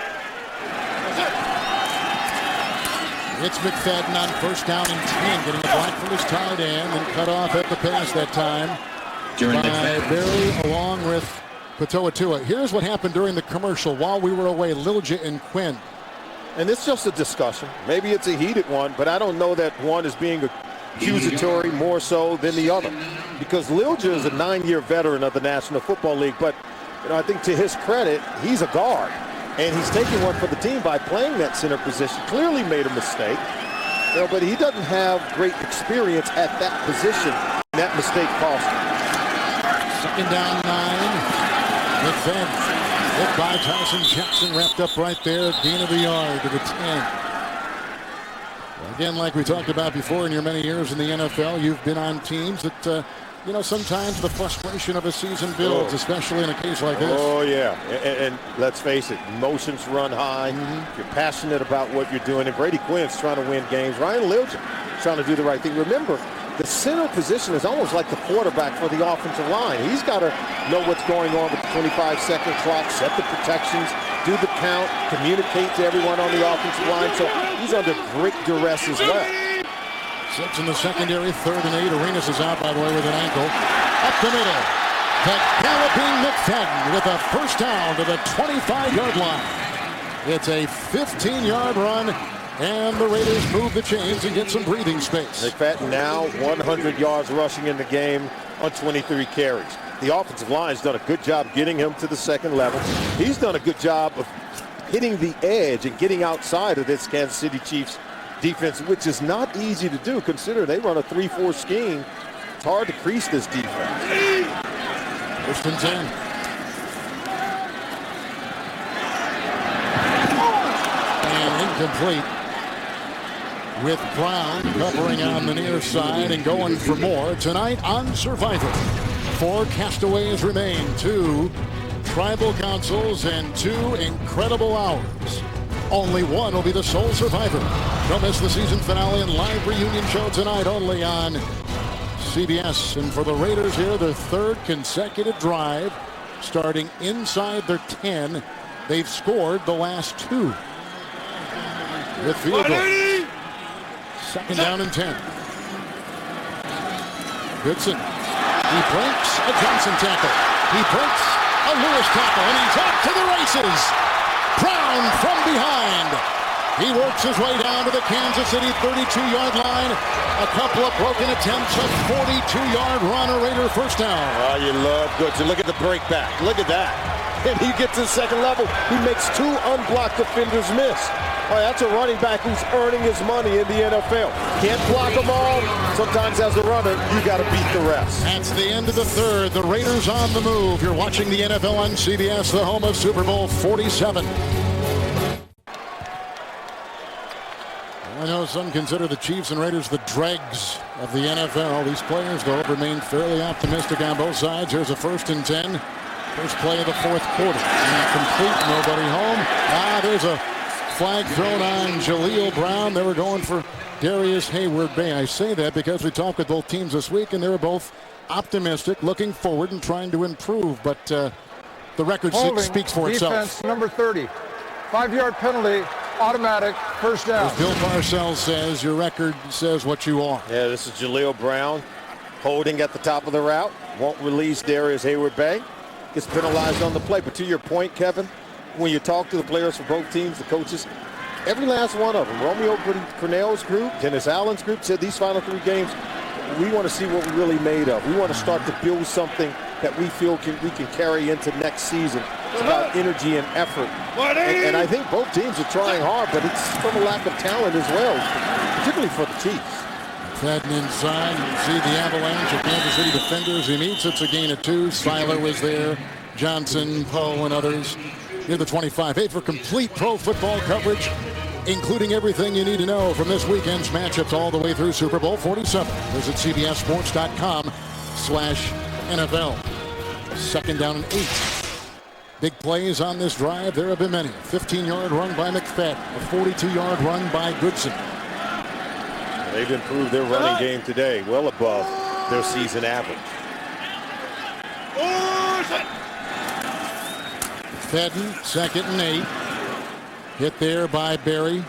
It's McFadden on 1st down and 10, getting a block from his tight end and cut off at the pass that time by Berry along with Patoa. Here's what happened during the commercial while we were away, Lilja and Quinn. And it's just a discussion. Maybe it's a heated one, but I don't know that one is being accusatory more so than the other. Because Lilja is a 9-year veteran of the National Football League, but you know, I think to his credit, he's a guard. And he's taking one for the team by playing that center position. Clearly made a mistake, you know, but he doesn't have great experience at that position. And that mistake cost him. 2nd down 9. McFadden hit by Tyson Jackson, wrapped up right there. Gain of a yard to the 10. Again, like we talked about before, in your many years in the NFL, you've been on teams that, you know, sometimes the frustration of a season builds, especially in a case like this. Oh, yeah. And let's face it, emotions run high. You're passionate about what you're doing. And Brady Quinn's trying to win games. Ryan Lilja trying to do the right thing. Remember, the center position is almost like the quarterback for the offensive line. He's got to know what's going on with the 25-second clock, set the protections, do the count, communicate to everyone on the offensive line. So he's under great duress as well. 6 in the secondary, 3rd and 8. Arenas is out, by the way, with an ankle. Up the middle. The galloping McFadden with a 1st down to the 25-yard line. It's a 15-yard run, and the Raiders move the chains and get some breathing space. McFadden now 100 yards rushing in the game on 23 carries. The offensive line's done a good job getting him to the 2nd level. He's done a good job of hitting the edge and getting outside of this Kansas City Chiefs defense, which is not easy to do. Consider they run a 3-4 scheme. It's hard to crease this defense. 1st and 10. And incomplete, with Brown covering on the near side and going for more. Tonight on Survivor, 4 castaways remain, 2 tribal councils and 2 incredible hours. Only one will be the sole survivor. Don't miss the season finale and live reunion show tonight only on CBS. And for the Raiders here, their 3rd consecutive drive, starting inside their 10. They've scored the last 2 with field goals. Second down and 10. Goodson. He breaks a Johnson tackle. He breaks a Lewis tackle, and he's off to the races. Brown from behind. He works his way down to the Kansas City 32-yard line. A couple of broken attempts, a 42-yard run, a Raider first down. Oh, you love Goodson. Look at the break back. Look at that. And he gets to the second level. He makes 2 unblocked defenders miss. Oh, that's a running back who's earning his money in the NFL. Can't block them all. Sometimes as a runner, you got to beat the rest. That's the end of the third. The Raiders on the move. You're watching the NFL on CBS, the home of Super Bowl 47. I know some consider the Chiefs and Raiders the dregs of the NFL. These players, though, remain fairly optimistic on both sides. Here's a 1st and 10. First play of the fourth quarter. Incomplete, nobody home. There's a flag thrown on Jaleel Brown. They were going for Darius Hayward-Bay. I say that because we talked with both teams this week, and they were both optimistic, looking forward and trying to improve. But the record speaks for itself. Defense number 30. 5-yard penalty, automatic, first down. As Bill Parcells says, your record says what you are. Yeah, this is Jaleel Brown holding at the top of the route. Won't release Darius Hayward-Bay. Gets penalized on the play. But to your point, Kevin, when you talk to the players for both teams, the coaches, every last one of them, Romeo Cornell's group, Dennis Allen's group, said these final 3 games, we want to see what we're really made of. We want to start to build something that we feel we can carry into next season. It's about energy and effort. And I think both teams are trying hard, but it's from a lack of talent as well, particularly for the Chiefs. Heading inside, you see the avalanche of Kansas City defenders he meets. It's a gain of 2. Seiler was there, Johnson, Poe, and others. Near the 25. Hey, for complete pro football coverage, including everything you need to know from this weekend's matchups all the way through Super Bowl 47. Visit cbssports.com/NFL. Second down and 8. Big plays on this drive. There have been many. 15-yard run by McFadden. A 42-yard run by Goodson. They've improved their running game today, well above their season average. Fedden, 2nd and 8. Hit there by Berry.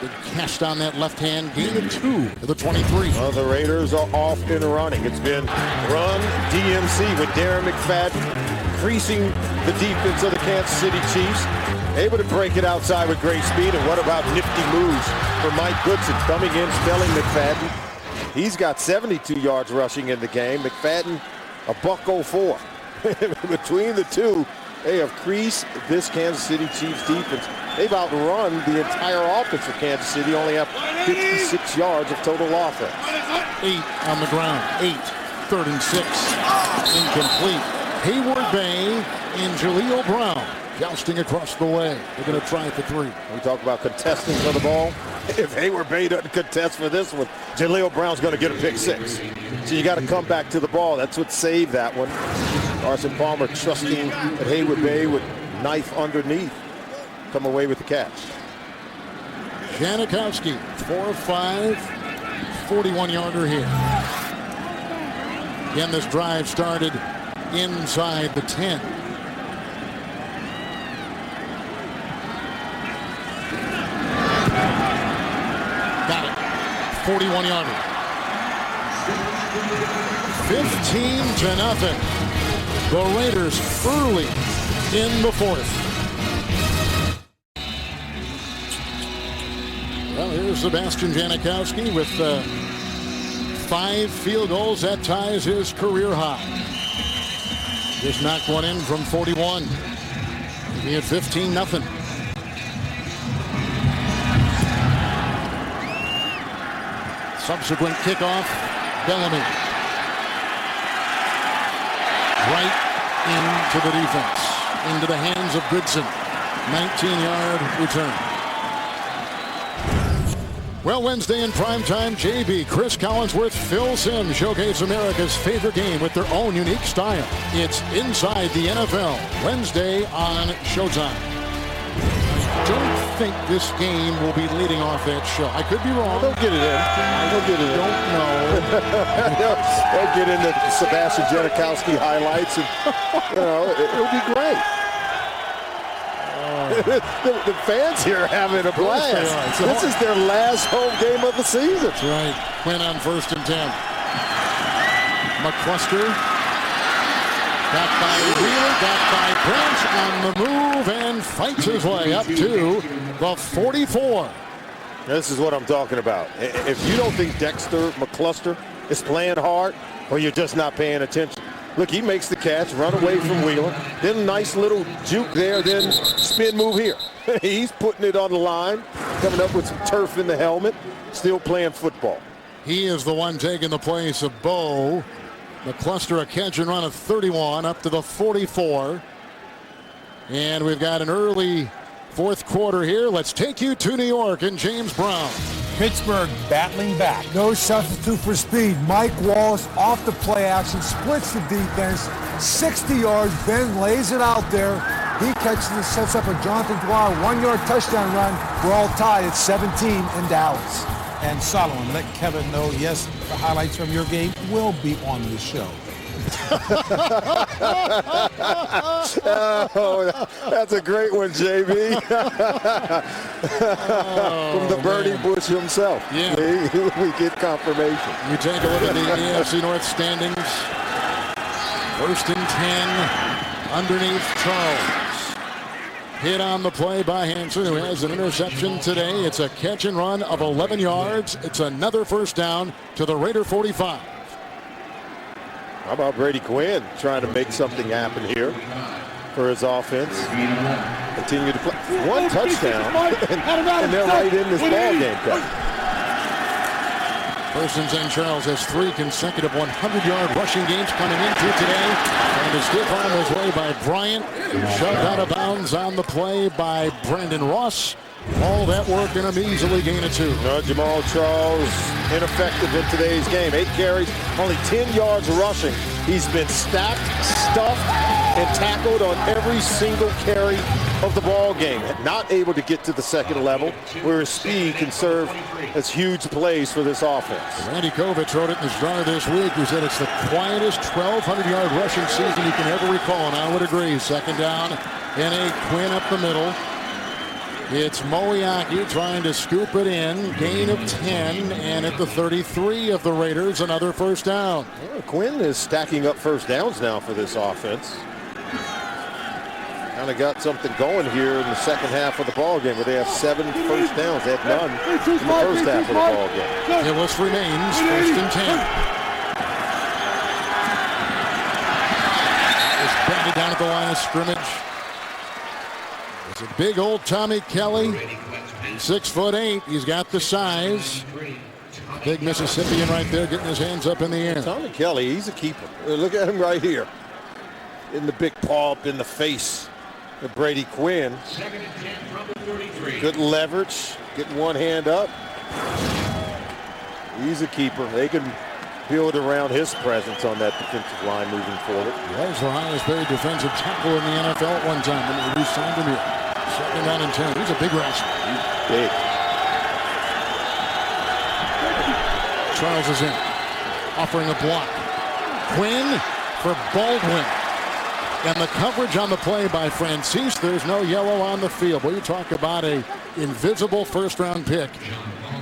Big cast on that left hand. Gain of 2 to the 23. Well, the Raiders are off and running. It's been run DMC with Darren McFadden increasing the defense of the Kansas City Chiefs. Able to break it outside with great speed. And what about nifty moves for Mike Goodson coming in, spelling McFadden. He's got 72 yards rushing in the game. McFadden, a $104. Between the two, they have creased this Kansas City Chiefs defense. They've outrun the entire offense for Kansas City, only have 56 yards of total offense. 8 on the ground. 8. 3rd and 6. Incomplete. Hayward-Bay and Jaleel Brown jousting across the way. They're going to try for 3. We talk about contesting for the ball. If Hayward-Bay doesn't contest for this one, Jaleel Brown's going to get a pick 6. So you got to come back to the ball. That's what saved that one. Carson Palmer trusting that Hayward-Bay would knife underneath, come away with the catch. Janikowski, 4 of 5, 41-yarder here. Again, this drive started inside the 10. Got it. 41-yarder. 15-0. The Raiders early in the 4th. Well, here's Sebastian Janikowski with 5 field goals. That ties his career high. Just knocked one in from 41. He had 15-0. Subsequent kickoff, Bellamy. Right into the defense, into the hands of Goodson. 19-yard return. Well, Wednesday in primetime, JB, Chris Collinsworth, Phil Simms showcase America's favorite game with their own unique style. It's Inside the NFL, Wednesday on Showtime. I don't think this game will be leading off that show. I could be wrong. They'll get it in. They'll get it in. Don't know. They'll get into Sebastian Janikowski highlights, and it'll be great. The fans here are having a blast. This is their last home game of the season. That's right. Quinn on 1st and 10. McCluster. Got by Wheeler, got by Branch on the move, and fights his way up to the 44. This is what I'm talking about. If you don't think Dexter McCluster is playing hard, or you're just not paying attention. Look, he makes the catch, run away from Wheeler. Then a nice little juke there, then spin move here. He's putting it on the line, coming up with some turf in the helmet, still playing football. He is the one taking the place of Bo. McCluster a catch and run of 31 up to the 44. And we've got an early 4th quarter here. Let's take you to New York and James Brown. Pittsburgh battling back. No substitute for speed. Mike Wallace off the play action, splits the defense, 60 yards. Ben lays it out there. He catches and sets up a Jonathan Dwyer 1-yard touchdown run. We're all tied at 17 in Dallas. And Solomon, let Kevin know, yes, the highlights from your game will be on the show. Oh, that's a great one, JB. From the burning bush himself. Yeah. We get confirmation. You take a look at the AFC North standings. 1st and 10 underneath Charles. Hit on the play by Hansen, who has an interception today. It's a catch and run of 11 yards. It's another 1st down to the Raider 45. How about Brady Quinn trying to make something happen here for his offense? Continue to play. 1 touchdown, and they're right in this ball game. 1st and 10, Charles has 3 consecutive 100-yard rushing games coming into today. And a stiff arm his way by Bryant. Shoved out of bounds on the play by Brandon Ross. All that work and a measly gain of 2. Jamal Charles ineffective in today's game. 8 carries, only 10 yards rushing. He's been stacked, stuffed, and tackled on every single carry of the ball game. Not able to get to the second level, where his speed can serve as huge plays for this offense. Randy Kovich wrote it in his jar this week. He said it's the quietest 1,200-yard rushing season you can ever recall, and I would agree. 2nd down and 8. Quinn up the middle. It's Moiaki trying to scoop it in. Gain of 10, and at the 33 of the Raiders, another 1st down. Well, Quinn is stacking up 1st downs now for this offense. Kind of got something going here in the second half of the ball game, where they have 7 1st downs. They had none in the first half of the ball game. Hillis remains 1st and 10. It's batted down at the line of scrimmage. It's a big old Tommy Kelly, 6'8". He's got the size. Big Mississippian right there, getting his hands up in the air. Tommy Kelly, he's a keeper. Look at him right here, in the big paw up in the face of Brady Quinn. Good leverage, getting one hand up. He's a keeper. They can build around his presence on that defensive line moving forward. He was the highest paid defensive tackle in the NFL at one time when they re-signed him here. 2nd down and 10. He's a big wrestler. He's big. Charles is in, offering a block. Quinn for Baldwin. And the coverage on the play by Francis. There's no yellow on the field. Well, you talk about a invisible 1st-round pick.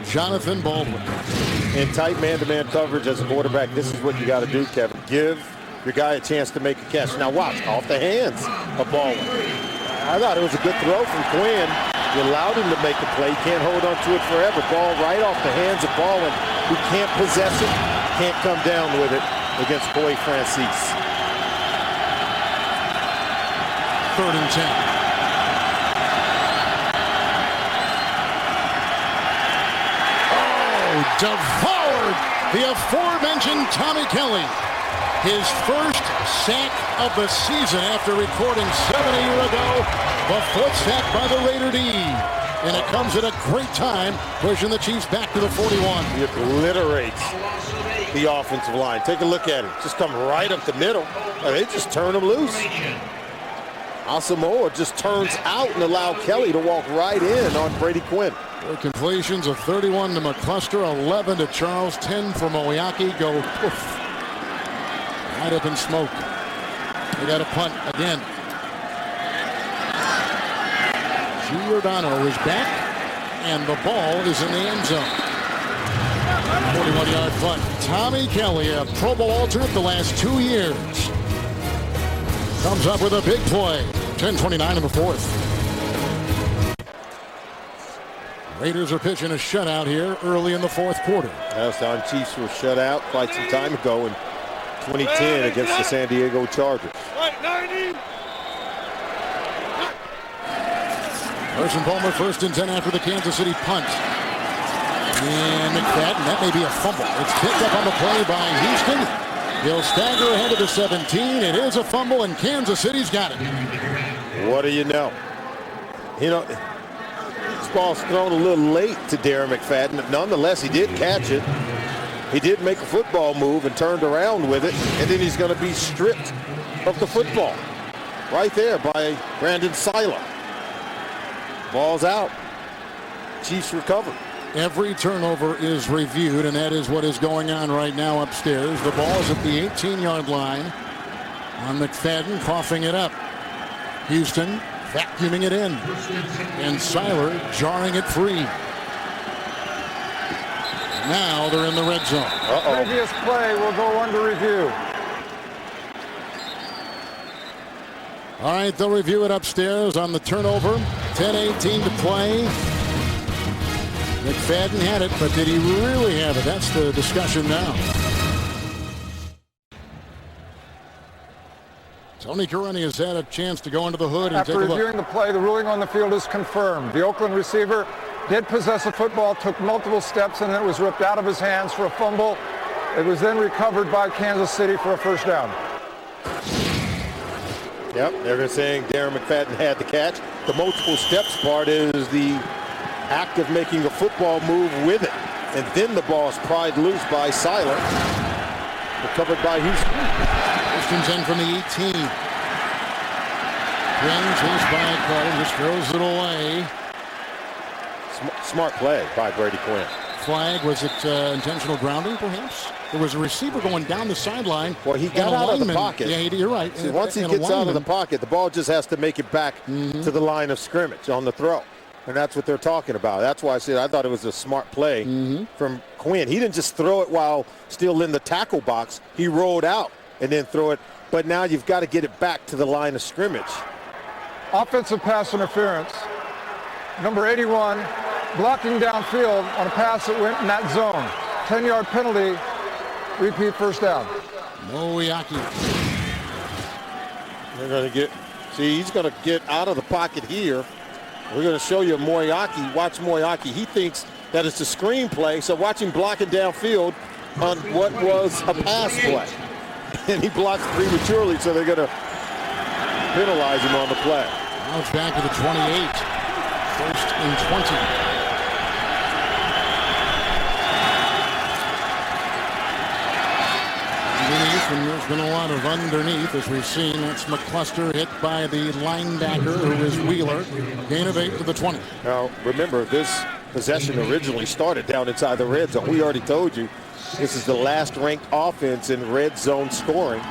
Jonathan Baldwin. In tight man-to-man coverage as a quarterback, this is what you got to do, Kevin. Give your guy a chance to make a catch. Now watch, off the hands of Baldwin. I thought it was a good throw from Quinn. You allowed him to make the play. Can't hold on to it forever. Ball right off the hands of Baldwin, who can't possess it, can't come down with it against Boy Francis. 3rd and 10. Devoured the aforementioned Tommy Kelly. His 1st sack of the season after recording 7 a year ago. The 4th sack by the Raider D. And it comes at a great time, pushing the Chiefs back to the 41. He obliterates the offensive line. Take a look at it. Just come right up the middle. They just turn him loose. Asamoah just turns out and allow Kelly to walk right in on Brady Quinn. Completions of 31 to McCluster, 11 to Charles, 10 for Moiaki. Go poof, right up in smoke. They got a punt again. Giordano is back, and the ball is in the end zone. 41-yard punt. Tommy Kelly, a Pro Bowl alternate the last 2 years, comes up with a big play. 10:29 in the fourth. Raiders are pitching a shutout here early in the fourth quarter. Last time Chiefs were shut out quite some time ago in 2010 against the San Diego Chargers. Carson Palmer first and 10 after the Kansas City punt. And McFadden, that may be a fumble. It's picked up on the play by Houston. He'll stagger ahead of the 17. It is a fumble, and Kansas City's got it. What do you know? This ball's thrown a little late to Darren McFadden. Nonetheless, he did catch it. He did make a football move and turned around with it, and then he's going to be stripped of the football. Right there by Brandon Seiler. Ball's out. Chiefs recover. Every turnover is reviewed, and that is what is going on right now upstairs. The ball is at the 18-yard line on McFadden, coughing it up. Houston vacuuming it in, and Seiler jarring it free. Now they're in the red zone. Previous play will go under review. All right, they'll review it upstairs on the turnover. 10:18 to play. McFadden had it, but did he really have it? That's the discussion now. Tony Correni has had a chance to go into the hood and take a look. After reviewing the play, the ruling on the field is confirmed. The Oakland receiver did possess the football, took multiple steps, and it was ripped out of his hands for a fumble. It was then recovered by Kansas City for a first down. Yep, they're saying Darren McFadden had the catch. The multiple steps part is the act of making a football move with it. And then the ball is pried loose by Seiler. Recovered by Houston. Houston's in from the 18. Quinn chased by Carter, just throws it away. Smart play by Brady Quinn. Flag, was it intentional grounding perhaps? There was a receiver going down the sideline. Well, he got out of the pocket. Yeah, you're right. See, once he gets out of the pocket, the ball just has to make it back to the line of scrimmage on the throw. And that's what they're talking about. That's why I said I thought it was a smart play from Quinn. He didn't just throw it while still in the tackle box. He rolled out and then throw it. But now you've got to get it back to the line of scrimmage. Offensive pass interference. Number 81, blocking downfield on a pass that went in that zone. 10-yard penalty, repeat first down. Moyaki. They're going to get, see, he's going to get out of the pocket here. We're going to show you Moyaki. Watch Moyaki. He thinks that it's a screen play, so watch him blocking downfield on what was a pass play. And he blocks prematurely, so they're going to penalize him on the play. Now it's back to the 28. First and 20. Underneath, and there's been a lot of underneath, as we've seen. That's McCluster hit by the linebacker, who is Wheeler. Gain of 8 to the 20. Now, remember, this possession originally started down inside the red zone. We already told you this is the last ranked offense in red zone scoring,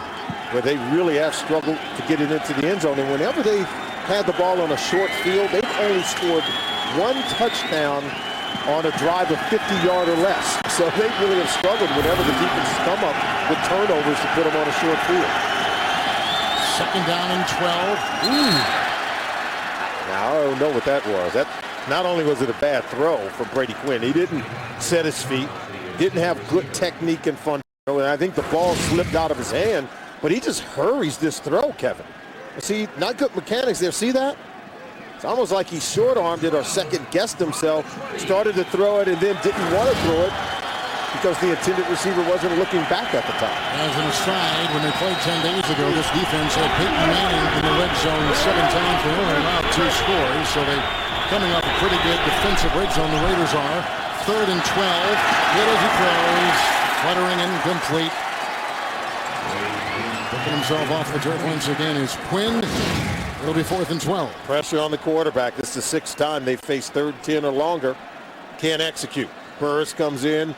where they really have struggled to get it into the end zone. And whenever they've had the ball on a short field, they've only scored one touchdown on a drive of 50-yard or less. So they really have struggled whenever the defenses come up with turnovers to put them on a short field. Second down and 12. Ooh. Now, I don't know what that was. That not only was it a bad throw from Brady Quinn, he didn't set his feet, didn't have good technique and fun. And I think the ball slipped out of his hand, but he just hurries this throw, Kevin. See, not good mechanics there. See that? It's almost like he short-armed it or second-guessed himself, started to throw it, and then didn't want to throw it because the intended receiver wasn't looking back at the time. As an aside, when they played 10 days ago, this defense had Peyton Manning in the red zone 7 times. They only allowed 2 scores, so they coming off a pretty good defensive red zone. The Raiders are. Third and 12. Little he throws, fluttering incomplete. Picking himself off the turf once again is Quinn. It'll be 4th and 12. Pressure on the quarterback. This is the 6th time they've faced 3rd and 10 or longer. Can't execute. Burris comes in,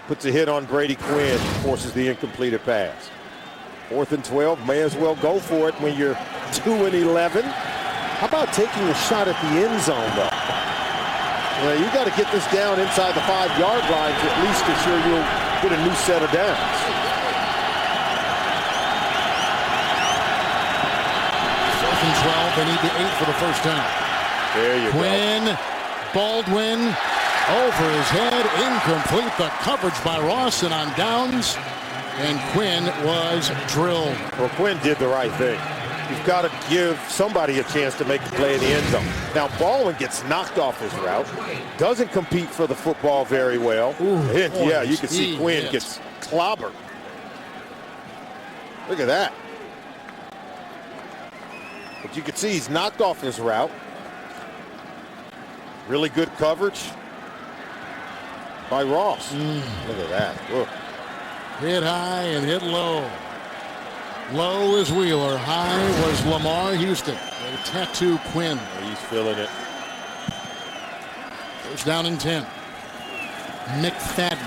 puts a hit on Brady Quinn, forces the incompleted pass. 4th and 12, may as well go for it when you're 2 and 11. How about taking a shot at the end zone, though? You got to get this down inside the 5-yard line to at least ensure you'll get a new set of downs. 4th and 12. They need the 8 for the first down. There you go. Quinn, Baldwin, over his head, incomplete. The coverage by Rawson on downs, and Quinn was drilled. Well, Quinn did the right thing. You've got to give somebody a chance to make the play in the end zone. Now, Baldwin gets knocked off his route, doesn't compete for the football very well. Yeah, you can see Quinn gets clobbered. Look at that. But you can see he's knocked off his route. Really good coverage by Ross. Look at that. Look. Hit high and hit low. Low is Wheeler. High was Lamar Houston. They tattoo Quinn. He's feeling it. First down and 10. McFadden.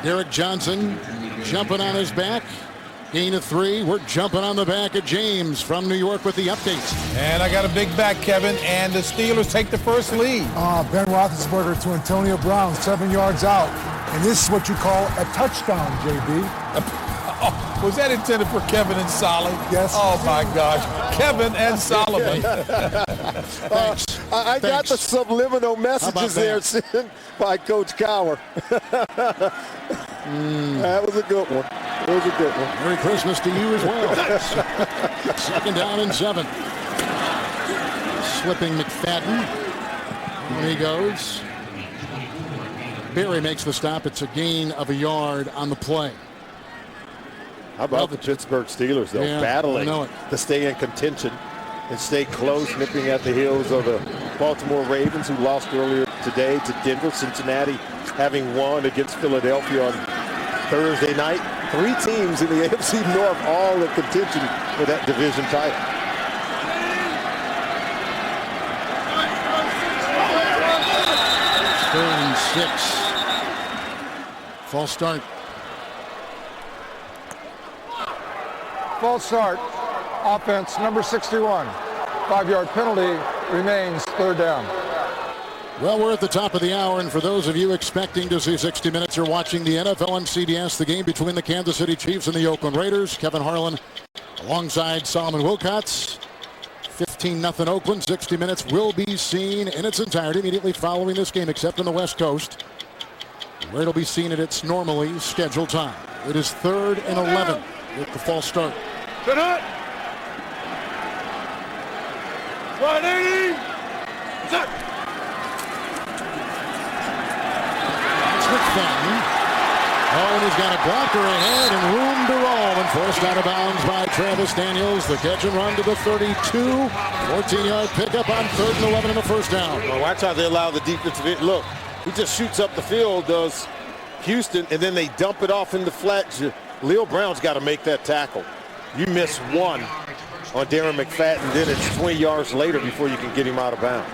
Derek Johnson jumping on his back. Gain of 3. We're jumping on the back of James from New York with the updates. And I got a big back, Kevin, and the Steelers take the first lead. Ben Roethlisberger to Antonio Brown, 7 yards out. And this is what you call a touchdown, JB. Was that intended for Kevin and Solly? Yes. Oh, my gosh. Kevin and Solomon. I got the subliminal messages there sent by Coach Cowher. That was a good one. It was a good one. Merry Christmas to you as well. 2nd down and 7. Slipping McFadden. There he goes. Berry makes the stop. It's a gain of a yard on the play. How about the Pittsburgh Steelers, though, battling to stay in contention and stay close, nipping at the heels of the Baltimore Ravens, who lost earlier today to Denver. Cincinnati having won against Philadelphia on Thursday night. 3 teams in the AFC North all in contention for that division title. Third and 6. False start. False start. Offense number 61. 5-yard penalty remains 3rd down. Well, we're at the top of the hour, and for those of you expecting to see 60 Minutes or watching the NFL on CBS, the game between the Kansas City Chiefs and the Oakland Raiders, Kevin Harlan alongside Solomon Wilcots. 15-0 Oakland. 60 Minutes will be seen in its entirety immediately following this game, except on the West Coast, where it'll be seen at its normally scheduled time. It is 3rd and 11 with the false start. Sit up. 180. Set. That's McFadden. Oh, and he's got a blocker ahead and room to roll, and forced out of bounds by Travis Daniels. The catch and run to the 32. 14-yard pickup on 3rd and 11 in the first down. Well, watch how they allow the defensive end. Look, he just shoots up the field, does Houston, and then they dump it off in the flat. Leo Brown's got to make that tackle. You miss one on Darren McFadden, then it's 20 yards later before you can get him out of bounds.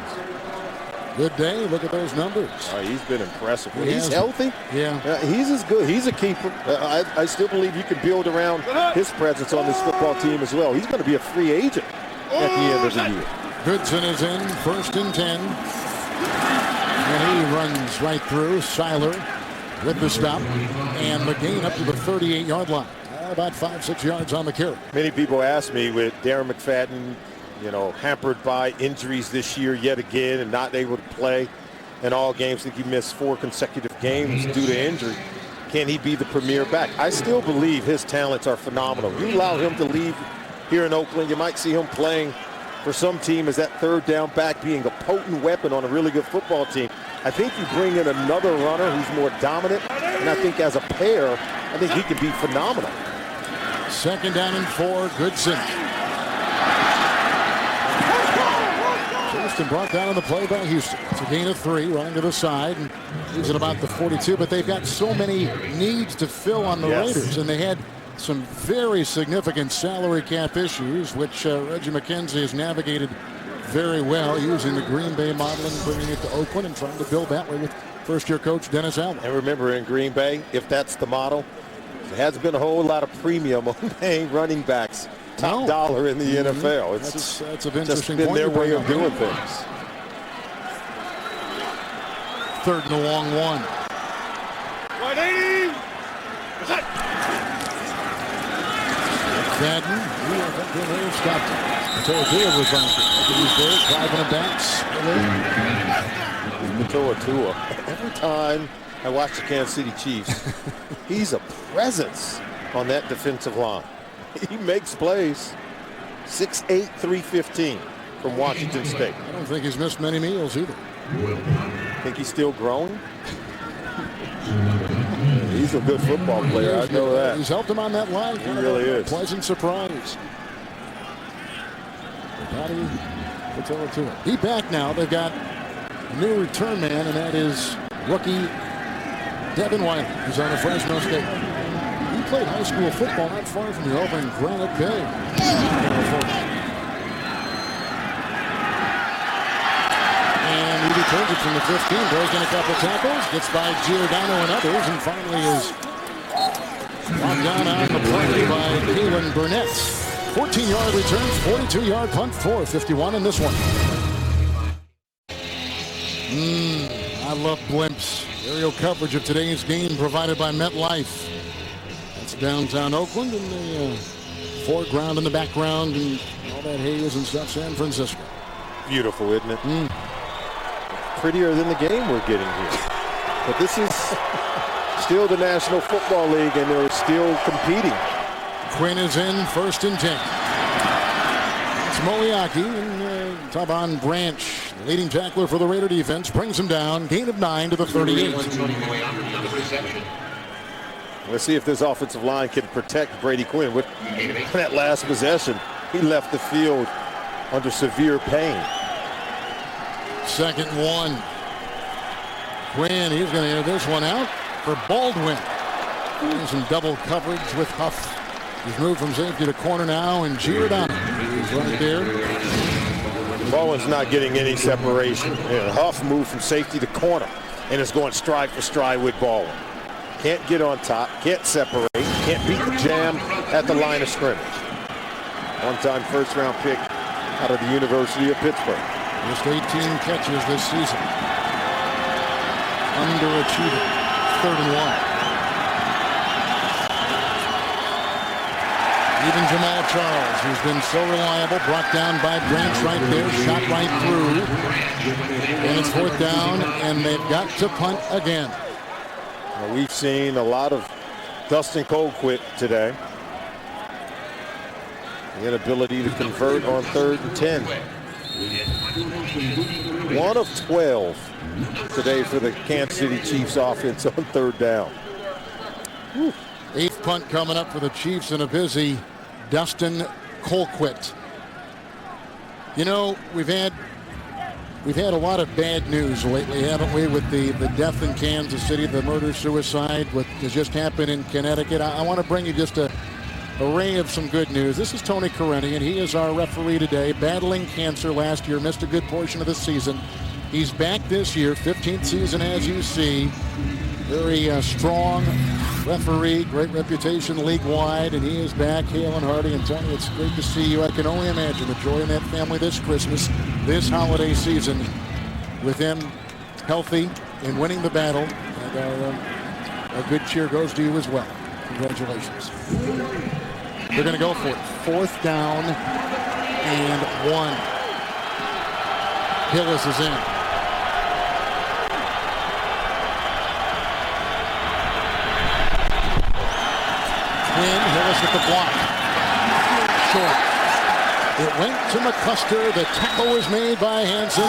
Good day. Look at those numbers. He's been impressive. He's healthy. Yeah. He's as good. He's a keeper. I still believe you can build around his presence on this football team as well. He's going to be a free agent at the end of the year. Goodson is in. 1st and 10. And he runs right through. Seiler with the stop. And the gain up to the 38-yard line. About 5-6 yards on the carry. Many people ask me, with Darren McFadden, hampered by injuries this year yet again and not able to play in all games. I think he missed 4 consecutive games due to injury. Can he be the premier back? I still believe his talents are phenomenal. You allow him to leave here in Oakland, you might see him playing for some team as that 3rd down back, being a potent weapon on a really good football team. I think you bring in another runner who's more dominant, and I think as a pair, I think he can be phenomenal. 2nd down and 4. Goodson. Houston brought down on the play by Houston. It's a gain of 3, running to the side, and he's at about the 42. But they've got so many needs to fill on the Raiders, and they had some very significant salary cap issues, which Reggie McKenzie has navigated very well, using the Green Bay model and bringing it to Oakland and trying to build that way with first-year coach Dennis Allen. And remember, in Green Bay, if that's the model, there hasn't been a whole lot of premium on paying running backs top dollar in the NFL. That's an interesting just been point their you bring way of up. doing things. Third and a long one. 180. Set. Madden, he stopped it. Tua was on it. He's there, driving the backs. Tua. Every time I watch the Kansas City Chiefs, he's a presence on that defensive line. He makes plays. 6'8", 315 from Washington State. I don't think he's missed many meals either. Think he's still growing? He's a good football player, I know that. He's helped him on that line. He really is. Pleasant surprise. He back now. They've got a new return man, and that is rookie Devin Wiley, who's on the Fresno State. He played high school football not far from here over in Granite Bay. And he returns it from the 15, goes in a couple tackles, gets by Giordano and others, and finally is brought down on the play by Keelan Burnett. 14-yard return, 42-yard punt, 4:51 in this one. I love blimps. Aerial coverage of today's game provided by MetLife. That's downtown Oakland, and the foreground and the background and all that haze and stuff, San Francisco. Beautiful, isn't it? Prettier than the game we're getting here. But this is still the National Football League, and they're still competing. Quinn is in, 1st and 10. It's Moriaki and Taban Branch, leading tackler for the Raider defense, brings him down. Gain of 9 to the 38. Let's see if this offensive line can protect Brady Quinn. With that last possession, he left the field under severe pain. 2nd and 1. Quinn, he's going to air this one out for Baldwin. Some double coverage with Huff. He's moved from safety to corner now, and Giordano is right there. Baldwin's not getting any separation. Huff moved from safety to corner and is going stride for stride with Baldwin. Can't get on top, can't separate, can't beat the jam at the line of scrimmage. One-time first-round pick out of the University of Pittsburgh. Just 18 catches this season. Underachieving. 3rd and 1. Even Jamal Charles, who's been so reliable, brought down by Branch right there, shot right through. And it's 4th down, and they've got to punt again. Well, we've seen a lot of Dustin Colquitt today. The inability to convert on 3rd and 10. 1 of 12 today for the Kansas City Chiefs offense on 3rd down. 8th punt coming up for the Chiefs, and a busy Dustin Colquitt. You know, we've had a lot of bad news lately, haven't we, with the death in Kansas City, the murder-suicide, what has just happened in Connecticut. I want to bring you just a array of some good news. This is Tony Correni, and he is our referee today, battling cancer last year, missed a good portion of the season. He's back this year, 15th season, as you see. Very strong referee, great reputation league-wide, and he is back, hale and hearty. And Tony, it's great to see you. I can only imagine the joy in that family this Christmas, this holiday season, with him healthy and winning the battle. And a good cheer goes to you as well. Congratulations. They're going to go for it. 4th down and 1. Hillis is in. Hillis with the block. Short. It went to McCusker. The tackle was made by Hansen.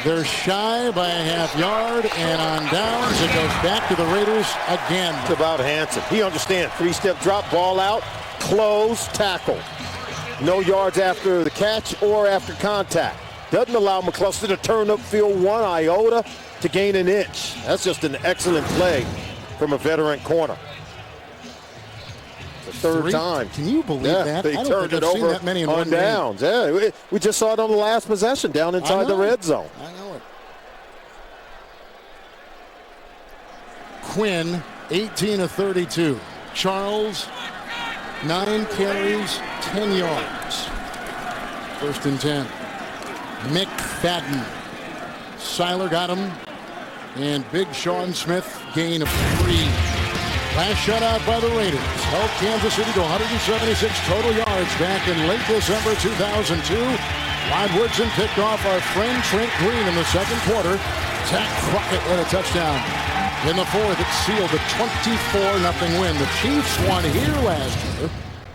They're shy by a half yard, and on downs, it goes back to the Raiders again. It's about Hansen. He understands. 3-step drop, ball out, close, tackle. No yards after the catch or after contact. Doesn't allow McCluster to turn upfield 1 iota to gain an inch. That's just an excellent play from a veteran corner. The 3rd time. Can you believe that? They turned it over that many in on one downs. game. Yeah, we just saw it on the last possession down inside the red zone. I know it. Quinn, 18 of 32. Charles, 9 carries, 10 yards. 1st and 10. McFadden. Seiler got him. And Big Sean Smith, gain of 3. Last shutout by the Raiders helped Kansas City to 176 total yards back in late December 2002. Rod Woodson picked off our friend Trent Green in the 2nd quarter. Zach Crockett with a touchdown. In the 4th, it sealed the 24-0 win. The Chiefs won here last year,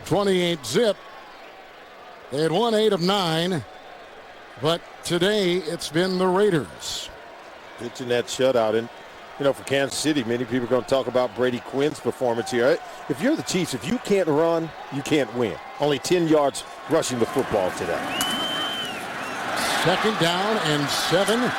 28-zip. They had won 8 of 9, but today it's been the Raiders. Pitching that shutout. And, you know, for Kansas City, many people are going to talk about Brady Quinn's performance here. If you're the Chiefs, if you can't run, you can't win. Only 10 yards rushing the football today. 2nd down and 7.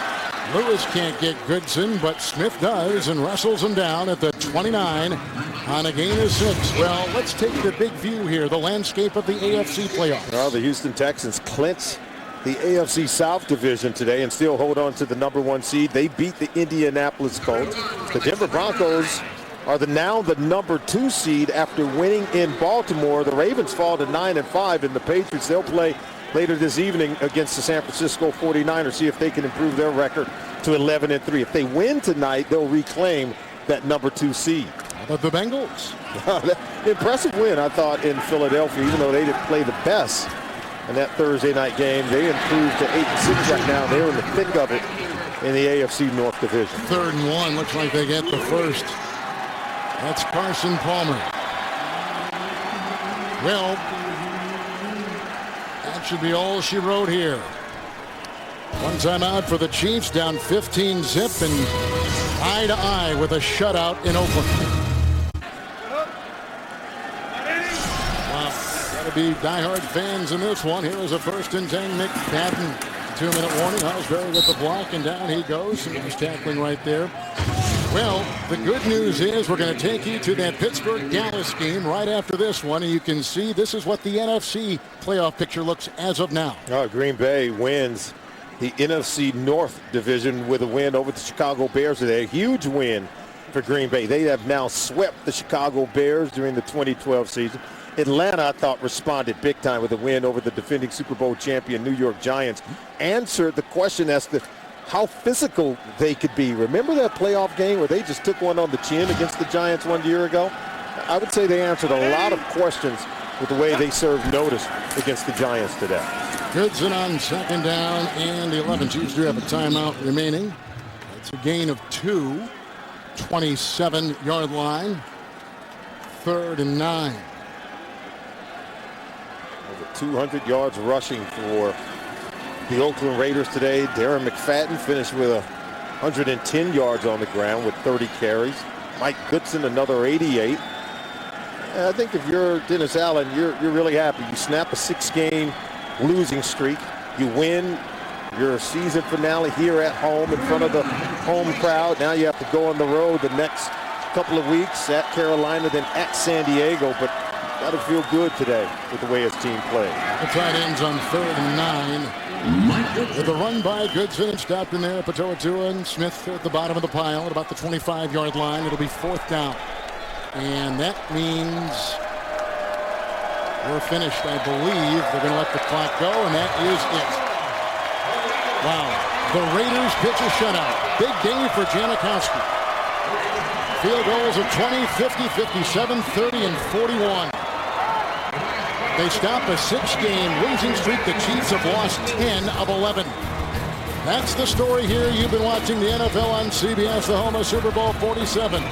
Lewis can't get Goodson, but Smith does and wrestles him down at the 29 on a gain of 6. Well, let's take the big view here, the landscape of the AFC playoffs. Well, the Houston Texans clinch the AFC South division today and still hold on to the #1 seed. They beat the Indianapolis Colts. The Denver Broncos are now the #2 seed after winning in Baltimore. The Ravens fall to 9-5, and the Patriots, they'll play later this evening against the San Francisco 49ers, see if they can improve their record to 11-3. If they win tonight, they'll reclaim that #2 seed. How about the Bengals? Impressive win, I thought, in Philadelphia, even though they didn't play the best in that Thursday night game. They improved to 8-6 right now. They're in the thick of it in the AFC North division. 3rd and 1, looks like they get the first. That's Carson Palmer. Well, that should be all she wrote here. One timeout for the Chiefs, down 15-zip and eye-to-eye with a shutout in Oakland. Wow, got to be diehard fans in this one. Here is a 1st and 10, McFadden. 2-minute warning. Hausberry with the block, and down he goes. Some nice tackling right there. Well, the good news is we're going to take you to that Pittsburgh-Dallas game right after this one, and you can see this is what the NFC playoff picture looks as of now. Green Bay wins the NFC North division with a win over the Chicago Bears today. A huge win for Green Bay. They have now swept the Chicago Bears during the 2012 season. Atlanta, I thought, responded big time with a win over the defending Super Bowl champion New York Giants. Answered the question as to how physical they could be. Remember that playoff game where they just took one on the chin against the Giants 1 year ago? I would say they answered a lot of questions with the way they served notice against the Giants today. Goodson on 2nd down and 11. Chiefs do have a timeout remaining. It's a gain of 2. 27-yard line. 3rd and 9. Over 200 yards rushing for the Oakland Raiders today. Darren McFadden finished with 110 yards on the ground with 30 carries. Mike Goodson, another 88. I think if you're Dennis Allen, you're really happy. You snap a 6-game losing streak. You win your season finale here at home in front of the home crowd. Now you have to go on the road the next couple of weeks at Carolina, then at San Diego. But got to feel good today with the way his team played. The tight ends on 3rd and 9. With a run by Goodson and stopped in there. Patoa Tua and Smith at the bottom of the pile at about the 25-yard line. It'll be 4th down. And that means we're finished, I believe. They're going to let the clock go, and that is it. Wow. The Raiders pitch a shutout. Big game for Janikowski. Field goals of 20, 50, 57, 30, and 41. They stop a 6-game losing streak. The Chiefs have lost 10 of 11. That's the story here. You've been watching the NFL on CBS, the home of Super Bowl 47.